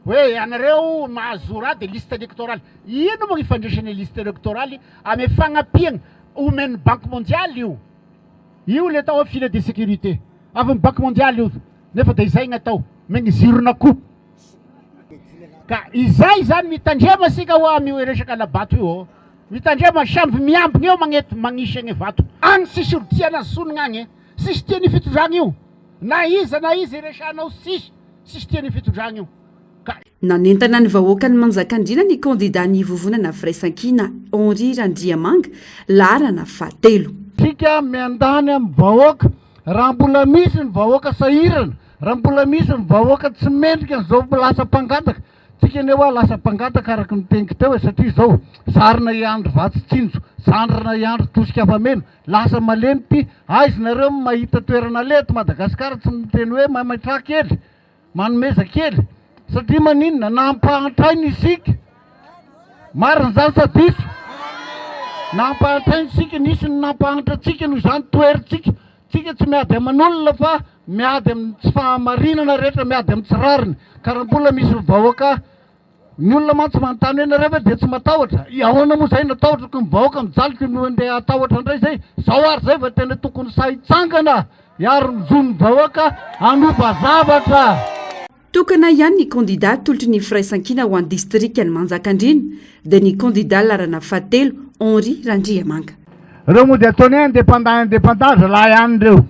hoe anareo mahazo raha dia liste électorale. Ino moa ifandraisany liste électorale ame fagnapiagna omeny banque mondiale io le atao filet de sécurité avy amin'ny banque mondiale io nefa dia izay gnatao megny zirona koa ka izay zany mitandrema asika ho amin'ny resaka alabato io mitandrema samby miambina eo magnety magnisy agny vato agny sisy olo tiana sonina agny sisy tiany fitondragna io na izy resanao sisy tiany fitondragna io. Nanentana ny vahoaka ny Manjakandriana ny candidat ny vovonana firaisan-kina Henri Randriamanga laharana fahatelo. Sika miandany amin'ny vahoaka raha mbola misy ny vahoaka sahirana, raha mbola misy ny vahoaka tsy mendrika n'izao lasa mpangataka, tsika ny hoe lasa mpangataka araka ny teniko teo satria izao sarina iandro vatsy tsinjo, sandrana iandro tosika afameno, lasa malemy ty aizy nareo mahita toerana leto Madagasikara tsy miteny hoe mamaitra kely, manomeza kely. Satria maninona nampahantrainy isika marina zany sadiso nampahantrainy isika nisy ny nampahantra atsika noho izany toerintsika tsika tsy miady aman'olona fa miady amin'ny tsy fahamarinana rehetra miady amin'ny tsirariny ka raha mbola misy vahoaka ny olona mantsy manontany hoe nareo dia tsy matahotra ahoana moa zay natahotra ko mivahoaka mijalika no andeha atahotra indray zay zao ary zay fa tena tokony sahitsangana hiaro ny zon'ny vahoaka anova zavatra. Tokana ihany ny candidat tolotry ny firaisan-kina ho an'ny distrika ny Manjakandriana dia ny candidat laharana fahatelo Henri Randriamanga. Reo moa dia ataony indépendant zalahy ihany reo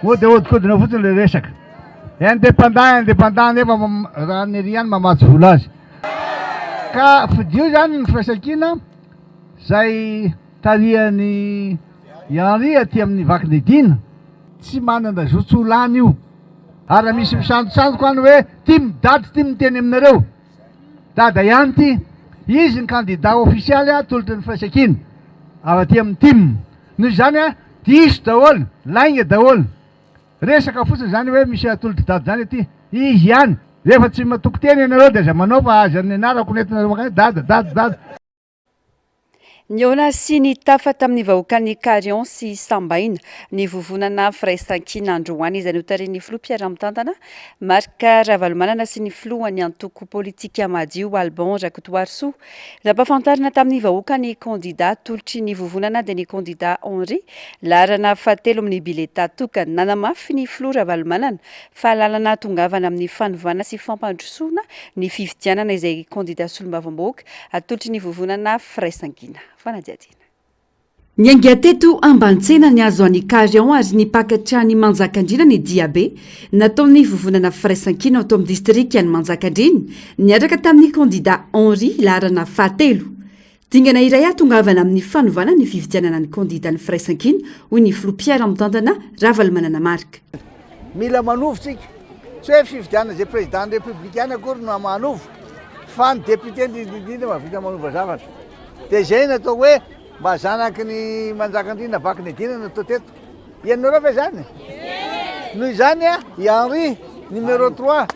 moa dia hodikodina fotsiny le resaka indépendant nefa raha ny ry ihany mamatsy vola azy ka fidio zany ny firaisan-kina zay tarihany Henri aty amin'ny vakiny dina tsy manana zotsolany io ary misy misandosandoka any hoe ty midady ty miteny aminareo dada ihany ty izy ny candidat officialy tolotry ny firaisan-kina avy aty amin'ny tim noho izany diso daholo laigna daholo resaka fotsiny zany hoe misy atolotry dady zany aty izy ihany rehefa tsy matoko teny ianareo dia za manao fa azy ny anarako nentinareo makany dada ny ona sy ny tafa tamin'ny vahoakan'ny Carion sy Sambaina ny vovonana firaisan-kina androany izany ho tarin'ny filoha Pierre Mitantana marika ravalomanana sy ny filohan'ny antoko politika madio Alban Rakotoarisoa nampafantarina tamin'ny vahoakany kandida tolotry ny vovonana dia ny kandida Henri larana fahatelo amin'ny bileta tokany nanamafy ny filoha ravalomanana fahalalana tongavana amin'ny fanovana sy fampandrosoana ny fividianana izay kandida solombavambahoaka atolotry ny vovonana firaisan-kina. Ny angateto ambantsena ny azo any Carion ary ny pakatrany Manjakandrina ny Diabe nataony vovonana firaisan-kina atao amin'ny distrika ny Manjakandrina niaraka tamin'ny kandida Henri larana fahatelo. Dingana iray tongavana amin'ny fanovana ny fividianana ny kandida ny firaisan-kina hoy ny filoha Pierre Mitantana ravalomanana marika. Mila manovotsika tsy hoe fividianana zay président républicain akory no manovo fa ny député ndindrindrindra mavita manova zavatra. Dia zay natao hoe mba zanaky ny Manjakandrina vaky ny adinana natao teto. Ianareo ve zany? Noho izany i Henri numéro 3.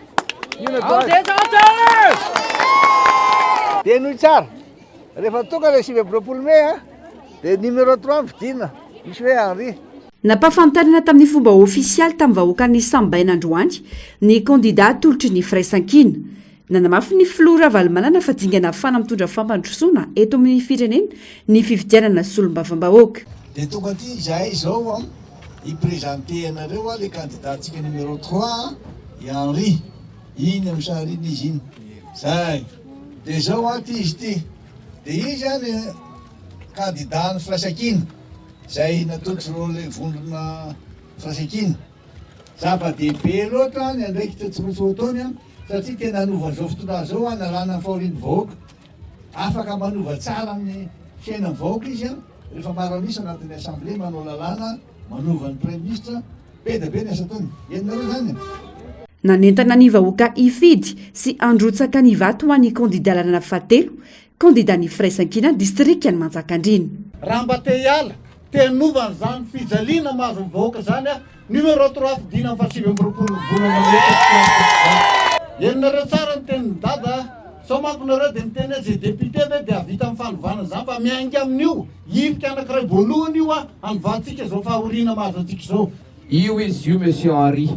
Dia noho tsara. Rehefa tonga le 7 Mey dia numéro 3 vidina. Misy hoe Henri. Nampafantarina tamin'ny fomba ofisialy tamin'ny vahoakan'ny Sambaina androany ny kandida tolotry ny firaisan-kina. Nanamafy ny filoha ravalomanana fa dingana afana mitondra fampandrosoana eto amin'ny firenena ny fividianana solombavambahoaka. Dia tonga aty zahay izao iprésente anareo le candidatsika numéro 3 i Henri iny amin'ny sariny izy iny zay. Dia zao aty izy ty dia izy zany candidat ny firaisan-kina zay natolotry reo le vondrona firaisan-kina zava-dehibe loatra ny andraikitra tsirotsotaony satria tena hanova zao fotoana zao analana ny fahorian'ny vahoaka afaka manova tsara amin'ny fiainan'ny vahoaka izy rehefa maramisy anatin'ny assemblée manao lalàna manova ny premier ministre be dia be ny asa taony ianareo zany. Nanentana ny vahoaka ifidy sy androtsaka ny vato ho an'ny kandida larana fahatelo kandida ny firaisan-kina distrika ny Manjakandrina. Raha mba te hiala te hanova zany fijaliana mahazo ny vahoaka zany numéro 3 fidina amin'ny 7 Ianareo tsara ny tenin'ny dada sao manko nareo dia miteny hoe zay député ve dia avita amin'ny fanovana zany fa miainga amin'io hivika anankiray voalohany io hanovatsika zao fahoriana mahazo antsika zao. Io izy io monsieur Henri.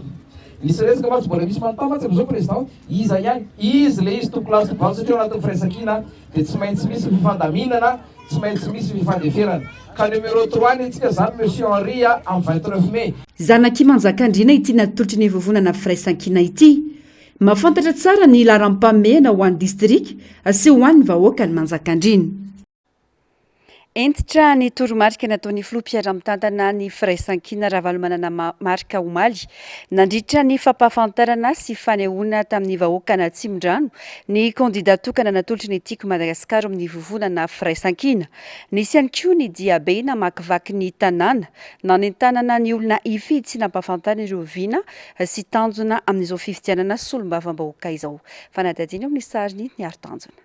Nisy resaka mantsy mbola misy manontany mantsy amin'izao président iza ihany izy le izy tompolasy valo satria anatin'ny firaisan-kina dia tsy maintsy misy fifandaminana tsy maintsy misy fifandeferana ka numéro 3 ny antsika zany monsieur Henri amin'ny 29 Mey. Zanaky Manjakandrina ity natolotry ny vovonana firaisan-kina ity. Mafantatra tsara ny laram-pamehana ho an'ny distrika sy ho an'ny vahoaka ny Manjakandrina. Entitra ny toromarika nataon'ny filoha Pierre Mitantana ny firaisan-kina ravalomanana marika omaly nandritra ny fampahafantarana sy fanehoana tamin'ny vahoaka na Tsimondrano ny kandida tokana natolotry ny tiako Madagasikara amin'ny vovonana firaisan-kina. Nisy ihany koa ny Diabe namakivaky ny tanàna nanentanana ny olona ifidy sy nampahafantarana ireo viana sy tanjona amin'izao fividianana solombavambahoaka izao. Fanadadiana amin'ny sariny ny ari-tanjona.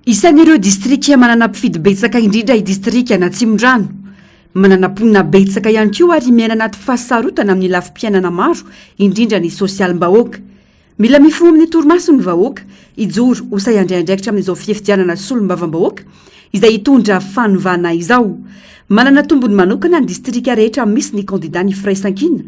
Isan'ireo distrika manana mpifidy betsaka indrindra i distrika na Tsimondrano. Manana mponina betsaka ihany koa ary miaina anaty fahasarotana amin'ny lafim-piainana maro indrindra ny sosialim-bahoaka. Mila mifono amin'ny torimaso ny vahoaka ijoro ho say andraindraikitra amin'izao fifidianana solombavambahoaka izay hitondra fanovana izao. Manana tombony manokana ny distrika rehetra misy ny kandida ny firaisan-kina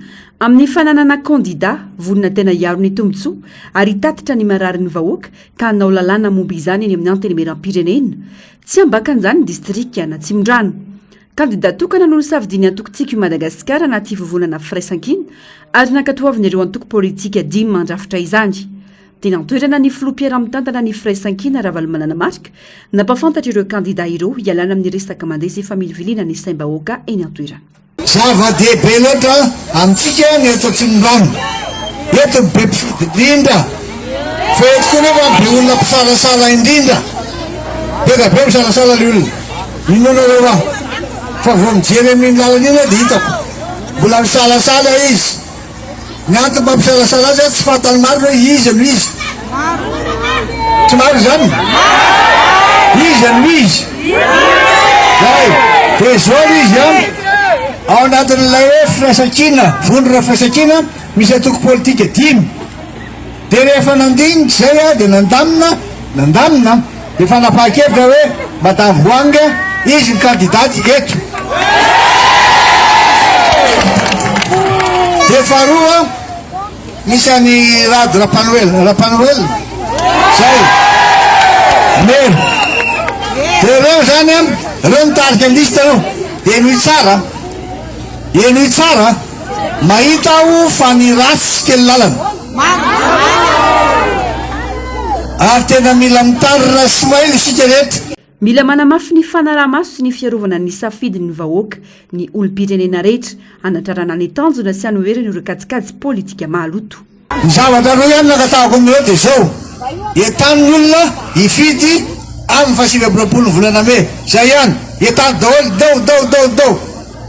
amin'ny fananana kandida vonina tena hiaro ny tombotsoa ary tatitra ny marary ny vahoaka ka hanao lalàna momba izany eny amin'ny antenimieram-pirenena. Tsy ambakan'izany ny distrika na Tsimondrano. Kandida tokana no safidiany antokontsika i Madagasikara anaty vovonana firaisan-kina ary nankatoavina ireo antoko politika 10 mandrafitra izany. Tena antoerana ny filoha Pierre Mitantana ny firaisan-kina ravalomanana marika nampafantatra ireo kandida ireo hialana amin'ny resaka mandeha sy familivilina ny saim-bahoaka eny antoerana. Zava-dehibe loatra amintsika ny eto Tsimondrano. Eto be mpifidy indrindra. Fa eto koa nefa be olona mpisalasala indrindra. Be da be misalasala le olona. Ino nareo fa vao mijery amin'ny lalana iny dia hitako. Mbola misalasala izy. Ny antony mba misalasala azy tsy fantany maro hoe izy amy izy. Tsy maro zany? Izy amy izy. Zay. Dia zao izy ao anatin'ilay hoe firaisan-kina vondrona firaisan-kina misy atoko politika 5 dia rehefa nandiniky zay a dia nandamina dia fa napaha-kevitra hoe Matavoanga izy ny kandidaty eto. Dia faharoa misy any Rado Rapanoel zay mero dia reo zany reo nitarika ny lista reo dia enoy tsara mahita aho fa ny ratsy kely lalana ary tena mila mitarina somaily isika rehetra. Mila manamafy ny fanaraha-maso sy ny fiarovana ny safidiny vahoaka ny olom-pirenena rehetra anatrarana ny tanjona sy anoheriny ireo katsikajy politika mahaloto. Ny zavatra roa ihany nakatahako amin'ireo dia zao entan'ny olona hifidy amin'ny 27 volana May zay ihany entany daholo dao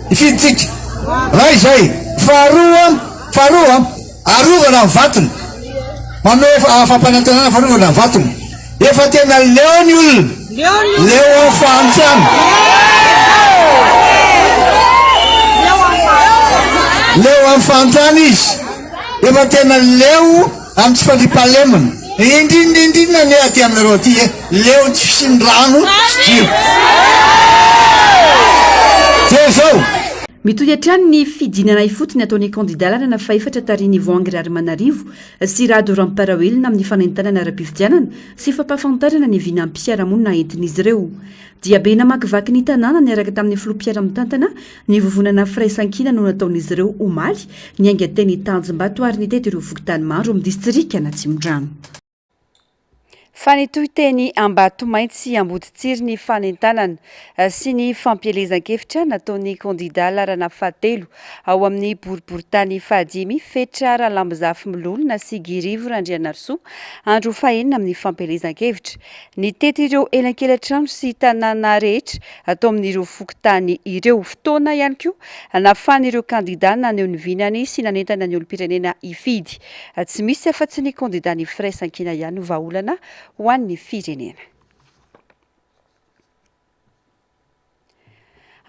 hifiditsika raha izay. Faharoa arovana amin'ny vatony manao fampanantenana farovana amin'ny vatony efa tena leo ny olona leo amin'ny fahantrana leo amin'ny fahantrana izy efa tena leo amin'ny tsy fandripahalemana indrindrindrindrina ny aty aminareo aty leo tsy fisiny rano sy jiro dia zao. Mitohy hatrany ny fidinana ifotony ataon'ny kandidalana fa efatra tariny voangy Antananarivo sy Rado Ramparahoelina amin'ny fanaintanana ara-pifidianana sy fampahafantarana ny vinam-piarahamonina entin'izy ireo. Dia be namakivaky ny tanàna niaraka tamin'ny filoham-piara-mitantana ny vovonana firaisan-kina no nataon'izy ireo omaly ny ainga teny Tanjombato ary ny tety ireo vokotany maro amin'ny distrika Anatsimondrano. Fa ny tohiteny Ambatomaiky Amboditsiry ny fanentanana sy ny fampielezan-kevitra nataon'ny kandida larana fahatelo ao amin'ny boriboritany fahadimy fetra Ralambozafy Milolona sy Girivo Randrianarsoa andro fahenina amin'ny fampielezan-kevitra. Ny tety ireo elankelan-trano sy tanàna rehetra atao amin'ireo fokotany ireo fotoana ihany koa nafan'ireo kandida naneho ny vinany sy nanentana ny olom-pirenena ifidy. Tsy misy afa-tsy ny kandida ny firaisan-kina ihany vahaolana ho an'ny firenena.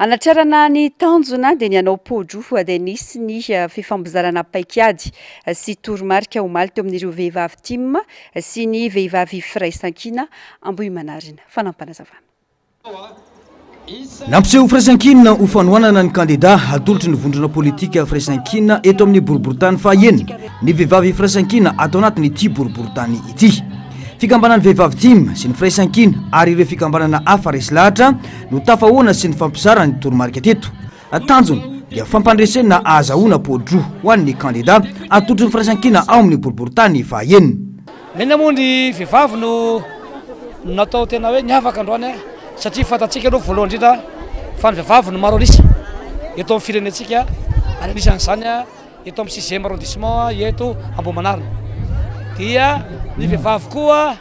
Anatrarana ny tanjona dia ny anao podro dia nisy ny fifambozarana paikady sy toromarika omaly teo amin'ireo vehivavy tim sy ny vehivavy firaisan-kina Ambohimanarina. Fanampanazavana. Nampiseho firaisan-kina ho fanohanana ny kandida atolotry ny vondrona politika firaisan-kina eto amin'ny boriboritany fahaenina. Ny vehivavy firaisan-kina atao anatin'ny ity boriboritany ity. Fikambanana vehivavy tim sy ny firaisan-kina ary ireo fikambanana hafa resy lahatra no tafahoana sy ny fampizarana ny toromarika teto. Tanjona dia fampandresena ahazahoana podro ho an'ny kandida atolotry ny firaisan-kina ao amin'ny boriboritany fahaenina. Mena moa ny vehivavy no natao tena hoe niavaka androany satria fatatsika aloha voalohany indrindra fa ny vehivavy no maro alisa eto amin'ny firenentsika ary anisan'izany eto amin'ny 6e arrondissement eto Ambohimanarina. Dia ny vehivavy koa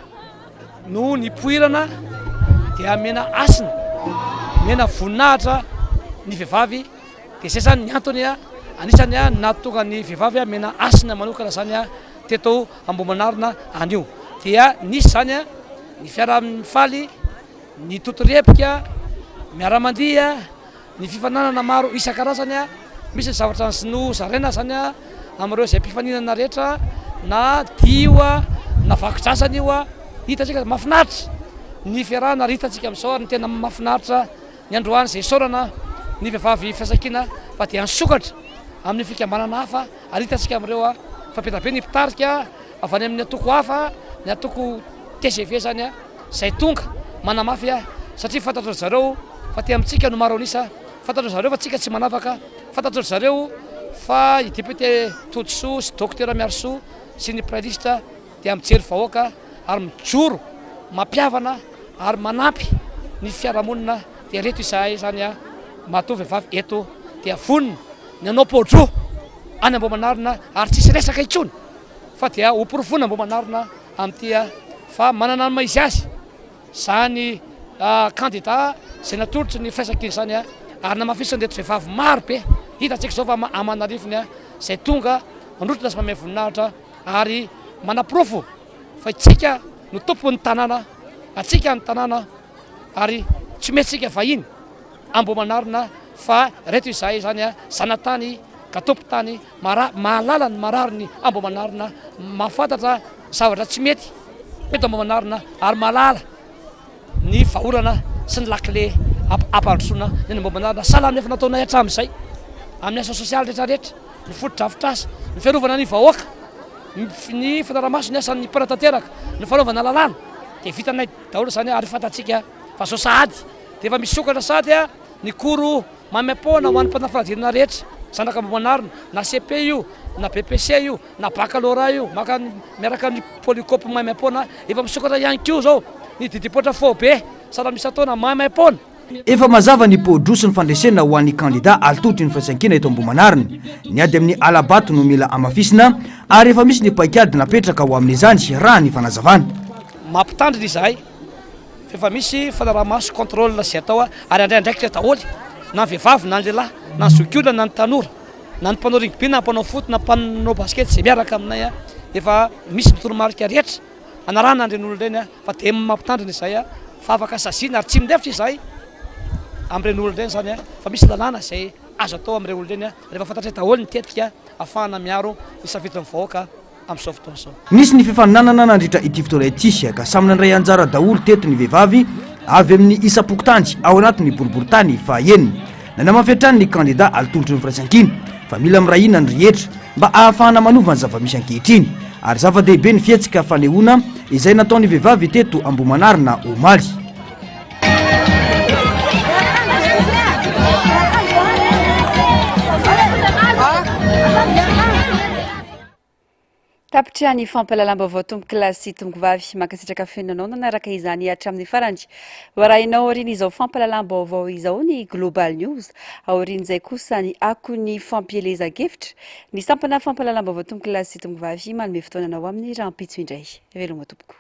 no nipoirana dia mena asina mena voninahitra ny vehivavy dia zay zany ny antony anisany natonga ny vehivavy mena asina manokana zany teto Ambohimanarina anio. Dia nisy zany ny fiara-mifaly ny totorepika miara-mandia ny fifananana maro isan-karazany misy zavatra no zaraina zany amin'ireo izay mpifaninana rehetra na dio na vakidrasany io hitatsika mahafinaritra ny fiarahana hitantsika amin'izao ny tena mahafinaritra ny androany izay saorana ny vehivavy firaisan-kina fa dia nisokatra amin'ny fikambanana hafa ary hitantsika amin'ireo fampitabe ny mpitarika avy any amin'ny atoko hafa ny atoko TGV zany izay tonga manamafy satria fantatro zareo fa ty amintsika no maro anisa fantatro zareo fa tsika tsy manavaka fantatro zareo fa i député Todsoa sy docteur Miarsoa sy ny prailista dia mijery vahoaka ary mijoro mampiavana ary manampy ny fiarahamonina dia reto isahay zany mahatao vehivavy eto dia vonina ny anao podro any Ambohimanarina ary tsisy resaka intsony fa dia hoporofona Ambohimanarina amin'ity fa manana ny maizy azy zany kandida zay natolotry ny firaisan-kina zany ary namafisany reto vehivavy maro be hitatsika zao fa amanarifony zay tonga androtrona sy mamay voninahitra ary manaprofo fa itsika no tompo ny tanàna atsika ny tanàna ary tsy metsika vahiny Ambohimanarina fa reto izay zany a zanatany katompotany mahalala ny marary ny ambo manarina mahafantatra zavatra tsy mety mety ambo manarina ary malala ny vaorana sy ny lakile ampandrosoana ny ambo manarina salamy efa nataonay hatramin'izay amin'ny asa sosialy rehetrarehetra ny fotodrafitrasa ny fiarovana ny vahoaka ny fanaramaso ny asan'ny mpanatanteraka ny fanaovana lalàna de vitanay daholo zany ary fantatsika fa zao sahady de efa misy sokatra sady a ny koro mamam-poana ho an'ny mpanafanadirana rehetra zanaka ambo manarina na CP io na BPC io na baccalauréat io miaraka ny polycope mamam-poana efa misokatra ihany ko zao ny didipotra fo be sara misy ataona mamam-poana efa mazava ny podro sy ny fandresena ho an'ny candidat altotry ny firaisankina eto ambomanarina ny ady amin'ny alabato no mila amafisina ary efa misy ny paikady napetraka ho amin'izany raha ny fanazavana mampitandrina izahay efa misy fanaramaso contrôle zay atao ary andraindraikitra daholy na ny vehivavy na ny lehilahy na ny zokiolona na ny tanora na ny mpanao rugby na mpanao foot na mpanao basket zay miaraka aminay efa misy mitoromarika rehetra anarana andren'olo reny fa de mampitandrina izay fa afaka sazina ary tsy mindefitra izahay am'ren'olo reny zany fa misy lalàna zay azo atao am'ireo olo reny rehefa fantatray daholo ny tetika ahafahana miaro isafitin'ny vahoaka amin'izao fotoana zao misy ny fifaninanana nandritra ity fotoana ity ka samy nandray anjara daholo teto ny vehivavy avy amin'ny isa-pokotany ao anatin'ny boriboritany fahaenina nanamafetrany ny candidat alitolotry ny firaisankina fa mila mirahina ny rehetra mba ahafahana manova ny zava-misy ankehitriny ary zava-dehibe ny fietsika fanehoana izay nataony vehivavy teto ambomanarina omaly tapitra ny fampalalam-baovao tomboky lasy tomboky vavy mankasitraka fenanao nanaraka izany hatramin'ny farany varahinao aoriana izao fampalalam-baovao izao ny global news aorian'izay kosa ny ako ny fampielezan-kevitra ny sampana fampalalam-baovao tomboky lasy tomboky vavy manome fotoananao amin'ny rahampitso indray veloma tompoko